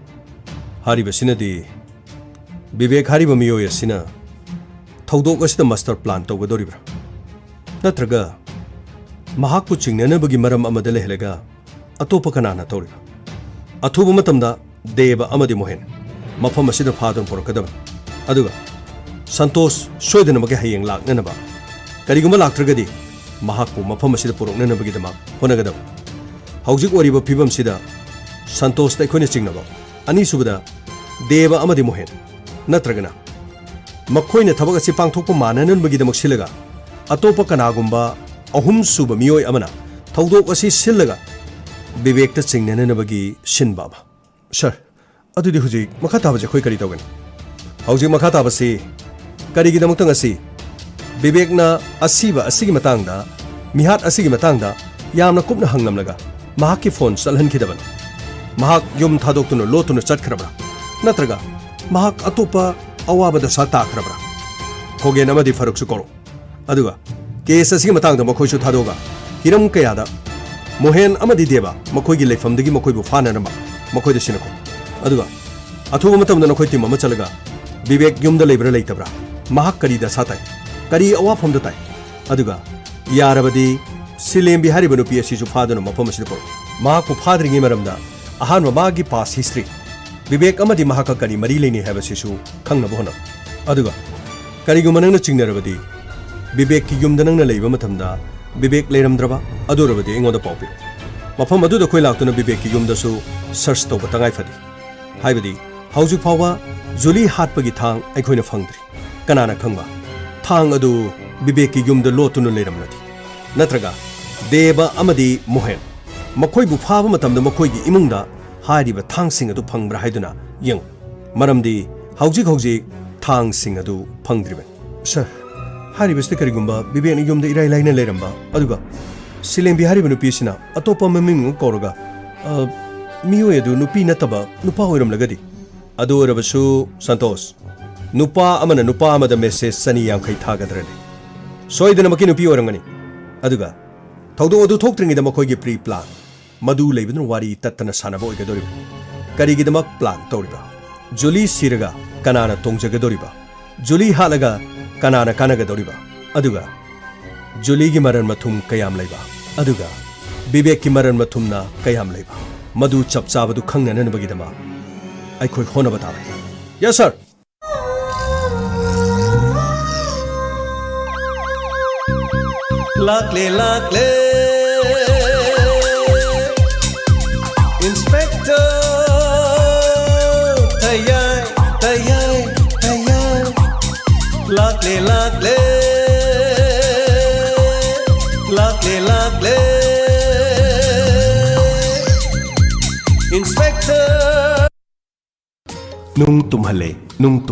ꯍꯥꯏꯔꯤꯕꯁꯤꯅꯗꯤ ꯕꯤꯕꯦꯛ ꯍꯥꯏꯔꯤꯕ ꯃꯤꯑꯣꯏ ꯑꯁꯤꯅ ꯊꯧꯗꯣꯛ ꯑꯁꯤꯗ ꯃꯥꯁꯇꯔ ꯄ꯭ꯂꯥꯟ ꯇꯧꯒꯗꯧꯔꯤꯕ꯭ꯔꯥ? ꯅꯠꯇ꯭ꯔꯒ ꯃꯍꯥꯛꯄꯨ ꯆꯤꯡꯅꯅꯕꯒꯤ ꯃꯔꯝ ꯑꯃꯗ ꯂꯩꯍꯜꯂꯒ ꯑꯇꯣꯞꯄ ꯀꯅꯥꯅ ꯇꯧꯔꯤꯕ? ꯑꯊꯨꯕ ꯃꯇꯝꯗ ꯗꯦꯕ ꯑꯃꯗꯤ ꯃꯣꯍꯦꯟ ꯃꯐꯝ ꯑꯁꯤꯗ ꯐꯥꯗꯨꯅ ꯄꯨꯔꯛꯀꯗꯕꯅꯤ꯫ ꯑꯗꯨꯒ ꯁꯟꯇꯣꯁ ꯁꯣꯏꯗꯅꯃꯛꯀꯤ ꯍꯌꯦꯡ ꯂꯥꯛꯅꯅꯕ, ꯀꯔꯤꯒꯨꯝꯕ ꯂꯥꯛꯇ꯭ꯔꯒꯗꯤ ꯃꯍꯥꯛꯄꯨ ꯃꯐꯝ ꯑꯁꯤꯗ ꯄꯨꯔꯛꯅꯅꯕꯒꯤꯗꯃꯛ ꯍꯣꯠꯅꯒꯗꯕꯅꯤ꯫ ꯍꯧꯖꯤꯛ ꯑꯣꯏꯔꯤꯕ ꯐꯤꯕꯝꯁꯤꯗ ꯁꯟꯇꯣꯁꯇ ꯑꯩꯈꯣꯏꯅ ꯆꯤꯡꯅꯕ, ꯑꯅꯤꯁꯨꯕꯗ ꯗꯦꯕ ꯑꯃꯗꯤ ꯃꯣꯍꯦꯟ, ꯅꯠꯇ꯭ꯔꯒꯅ ꯃꯈꯣꯏꯅ ꯊꯕꯛ ꯑꯁꯤ ꯄꯥꯡꯊꯣꯛꯄ ꯃꯥꯟꯅꯅꯕꯒꯤꯗꯃꯛ ꯁꯤꯜꯂꯒ ꯑꯇꯣꯞꯄ ꯀꯅꯥꯒꯨꯝꯕ ꯑꯍꯨꯝꯁꯨꯕ ꯃꯤꯑꯣꯏ ꯑꯃꯅ ꯊꯧꯗꯣꯛ ꯑꯁꯤ ꯁꯤꯜꯂꯒ ꯕꯤꯕꯦꯛꯇ ꯆꯤꯡꯅꯅꯕꯒꯤ ꯁꯤꯟꯕ ꯑꯃ꯫ ꯁꯔ, ꯑꯗꯨꯗꯤ ꯍꯧꯖꯤꯛ ꯃꯈꯥ ꯇꯥꯕꯁꯤ ꯑꯩꯈꯣꯏ ꯀꯔꯤ ꯇꯧꯒꯅꯤ? ꯍꯧꯖꯤꯛ ꯃꯈꯥ ꯇꯥꯕꯁꯤ ꯀꯔꯤꯒꯤꯗꯃꯛꯇ ꯉꯁꯤ ꯕꯤꯕꯦꯛꯅ ꯑꯁꯤꯕ ꯑꯁꯤꯒꯤ ꯃꯇꯥꯡꯗ, ꯃꯤꯍꯥꯠ ꯑꯁꯤꯒꯤ ꯃꯇꯥꯡꯗ ꯌꯥꯝꯅ ꯀꯨꯞꯅ ꯍꯪꯂꯝꯂꯒ ꯃꯍꯥꯛꯀꯤ ꯐꯣꯟ ꯆꯠꯍꯟꯈꯤꯗꯕꯅꯣ? ꯃꯍꯥꯛ ꯌꯨꯝ ꯊꯥꯗꯣꯛꯇꯨꯅ ꯂꯣꯠꯇꯨꯅ ꯆꯠꯈ꯭ꯔꯕ꯭ꯔꯥ? ꯅꯠꯇ꯭ꯔꯒ ꯃꯍꯥꯛ ꯑꯇꯣꯞꯄ ꯑꯋꯥꯕ ꯗꯁꯥ ꯇꯥꯈ꯭ꯔꯕ꯭ꯔꯥ? ꯈꯣꯒꯦꯟ ꯑꯃꯗꯤ ꯐꯔꯨꯛꯁꯨ ꯀꯧꯔꯛꯎ꯫ ꯑꯗꯨꯒ ꯀꯦꯁ ꯑꯁꯤꯒꯤ ꯃꯇꯥꯡꯗ ꯃꯈꯣꯏꯁꯨ ꯊꯥꯗꯣꯛꯑꯒ ꯍꯤꯔꯝ ꯀꯌꯥꯗ ꯃꯣꯍꯦꯟ ꯑꯃꯗꯤ ꯗꯦꯕ ꯃꯈꯣꯏꯒꯤ ꯂꯩꯐꯝꯗꯒꯤ ꯃꯈꯣꯏꯕꯨ ꯐꯥꯅꯅꯕ ꯃꯈꯣꯏꯗ ꯁꯤꯟꯅꯈꯣ꯫ ꯑꯗꯨꯒ ꯑꯊꯨꯕ ꯃꯇꯝꯗ ꯅꯈꯣꯏ ꯇꯤꯝ ꯑꯃ ꯆꯠꯂꯒ ꯕꯤꯕꯦꯛ ꯌꯨꯝꯗ ꯂꯩꯕ꯭ꯔꯥ ꯂꯩꯇꯕ꯭ꯔꯥ? ꯃꯍꯥꯛ ꯀꯔꯤ ꯗꯁꯥ ꯇꯥꯏ? ꯀꯔꯤ ꯑꯋꯥꯐꯝꯗ ꯇꯥꯏ? ꯑꯗꯨꯒ ꯌꯥꯔꯕꯗꯤ ꯁꯤꯂꯦꯝꯕꯤ ꯍꯥꯏꯔꯤꯕ ꯅꯨꯄꯤ ꯑꯁꯤꯁꯨ ꯐꯥꯗꯨꯅ ꯃꯐꯝ ꯑꯁꯤꯗ ꯄꯨꯔꯛꯎ꯫ ꯃꯍꯥꯛꯄꯨ ꯐꯥꯗ꯭ꯔꯤꯉꯩ ꯃꯔꯝꯗ ꯑꯍꯥꯟꯕ ꯃꯥꯒꯤ ꯄꯥꯁ ꯍꯤꯁꯇ꯭ꯔꯤ, ꯕꯤꯕꯦꯛ ꯑꯃꯗꯤ ꯃꯍꯥꯛꯀ ꯀꯔꯤ ꯃꯔꯤ ꯂꯩꯅꯩ ꯍꯥꯏꯕꯁꯤꯁꯨ ꯈꯪꯅꯕ ꯍꯣꯠꯅꯧ꯫ ꯑꯗꯨꯒ ꯀꯔꯤꯒꯨꯝꯕ ꯅꯪꯅ ꯆꯤꯡꯅꯔꯕꯗꯤ ꯕꯤꯕꯦꯛꯀꯤ ꯌꯨꯝꯗ ꯅꯪꯅ ꯂꯩꯕ ꯃꯇꯝꯗ ꯕꯤꯕꯦꯛ ꯂꯩꯔꯝꯗ꯭ꯔꯕ ꯑꯗꯨꯔꯕꯗꯤ ꯑꯩꯉꯣꯟꯗ ꯄꯥꯎ ꯄꯤꯔꯛꯎ ꯃꯐꯝ ꯑꯗꯨꯗ ꯑꯩꯈꯣꯏ ꯂꯥꯛꯇꯨꯅ ꯕꯤꯕꯦꯛꯀꯤ ꯌꯨꯝꯗꯁꯨ ꯁꯔꯆ ꯇꯧꯕ ꯇꯉꯥꯏ ꯐꯗꯦ ꯍꯥꯏꯕꯗꯤ ꯍꯧꯖꯤꯛ ꯐꯥꯎꯕ ꯖꯨꯂꯤ ꯍꯥꯠꯄꯒꯤ ꯊꯥꯡ ꯑꯩꯈꯣꯏꯅ ꯐꯪꯗ꯭ꯔꯤ ꯀꯅꯥꯅ ꯈꯪꯕ ꯊꯥꯡ ꯑꯗꯨ ꯕꯤꯕꯦꯛꯀꯤ ꯌꯨꯝꯗ ꯂꯣꯠꯇꯨꯅ ꯂꯩꯔꯝꯂꯗꯤ ꯅꯠꯇ꯭ꯔꯒ ꯗꯦꯕ ꯑꯃꯗꯤ ꯃꯣꯍꯦꯟ ꯃꯈꯣꯏꯕꯨ ꯐꯥꯕ ꯃꯇꯝꯗ ꯃꯈꯣꯏꯒꯤ ꯏꯃꯨꯡꯗ ꯍꯥꯏꯔꯤꯕ ꯊꯥꯡꯁꯤꯡ ꯑꯗꯨ ꯐꯪꯕ꯭ꯔꯥ ꯍꯥꯏꯗꯨꯅ ꯌꯦꯡꯉꯨ ꯃꯔꯝꯗꯤ ꯍꯧꯖꯤꯛ ꯊꯥꯡꯁꯤꯡ ꯑꯗꯨ ꯐꯪꯗ꯭ꯔꯤꯕꯅꯤ ꯁꯔ ꯍꯥꯏꯔꯤꯕꯁꯤꯗ ꯀꯔꯤꯒꯨꯝꯕ ꯕꯤꯕꯦꯛꯅ ꯌꯨꯝꯗ ꯏꯔꯥꯏ ꯂꯥꯏꯅ ꯂꯩꯔꯝꯕ ꯑꯗꯨꯒ ꯁꯤꯂꯦꯝꯕꯤ ꯍꯥꯏꯔꯤꯕ ꯅꯨꯄꯤꯁꯤꯅ ꯑꯇꯣꯞꯄ ꯃꯃꯤꯡ ꯑꯃ ꯀꯧꯔꯒ ꯃꯤꯑꯣꯏ ꯑꯗꯨ ꯅꯨꯄꯤ ꯅꯠꯇꯕ नुपा ꯑꯣꯏꯔꯝꯂꯒꯗꯤ ꯑꯗꯨ ꯑꯣꯏꯔꯕꯁꯨ ꯁꯟꯇꯣꯁ नुपा ꯑꯃꯅ नुपा ꯑꯃꯗ ꯃꯦꯁꯦꯖ 250 ꯊꯥꯒꯗ꯭ꯔꯅꯤ ꯁꯣꯏꯗꯅꯃꯛꯀꯤ ꯅꯨꯄꯤ ꯑꯣꯏꯔꯝꯒꯅꯤ ꯑꯗꯨꯒ ꯊꯧꯗꯣꯛ ꯑꯗꯨ ꯊꯣꯛꯇ꯭ꯔꯤꯉꯩꯗ ꯃꯈꯣꯏꯒꯤ ꯄ꯭ꯔꯤ ꯄ꯭ꯂꯥꯟ ꯃꯗꯨ ꯂꯩꯕꯗꯨꯅ ꯋꯥꯔꯤ ꯇꯠꯇꯅ ꯁꯥꯟꯅꯕ ꯑꯣꯏꯒꯗꯧꯔꯤꯕ ꯀꯔꯤꯒꯤꯗꯃꯛ ꯄ꯭ꯂꯥꯟ ꯇꯧꯔꯤꯕ ꯖꯨꯂꯤ ꯁꯤꯔꯒ ꯀꯅꯥꯅ ꯇꯣꯡꯖꯒꯗꯧꯔꯤꯕ ꯖꯨꯂꯤ ꯍꯥꯠꯂꯒ ꯀꯅꯥꯅ ꯀꯥꯟꯅꯒꯗꯧꯔꯤꯕ ꯑꯗꯨꯒ ꯖꯨꯂꯤꯒꯤ ꯃꯔꯟ ꯃꯊꯨꯝ ꯀꯌꯥꯝ ꯂꯩꯕ ꯑꯗꯨꯒ ꯕꯤꯕꯦꯛꯀꯤ ꯃꯔꯟ ꯃꯊꯨꯝꯅ ꯀꯌꯥꯝ ꯂꯩꯕ ꯃꯗꯨ ꯆꯞ ꯆꯥꯕꯗꯨ ꯈꯪꯅꯅꯕꯒꯤꯗꯃꯛ ꯑꯩꯈꯣꯏ ꯍꯣꯠꯅꯕ ꯇꯥꯕꯅꯤ yes sir Lakle lakle Inspector Tayai Tayai Tayai Lakle lakle Lakle lakle Inspector nung tumhale nung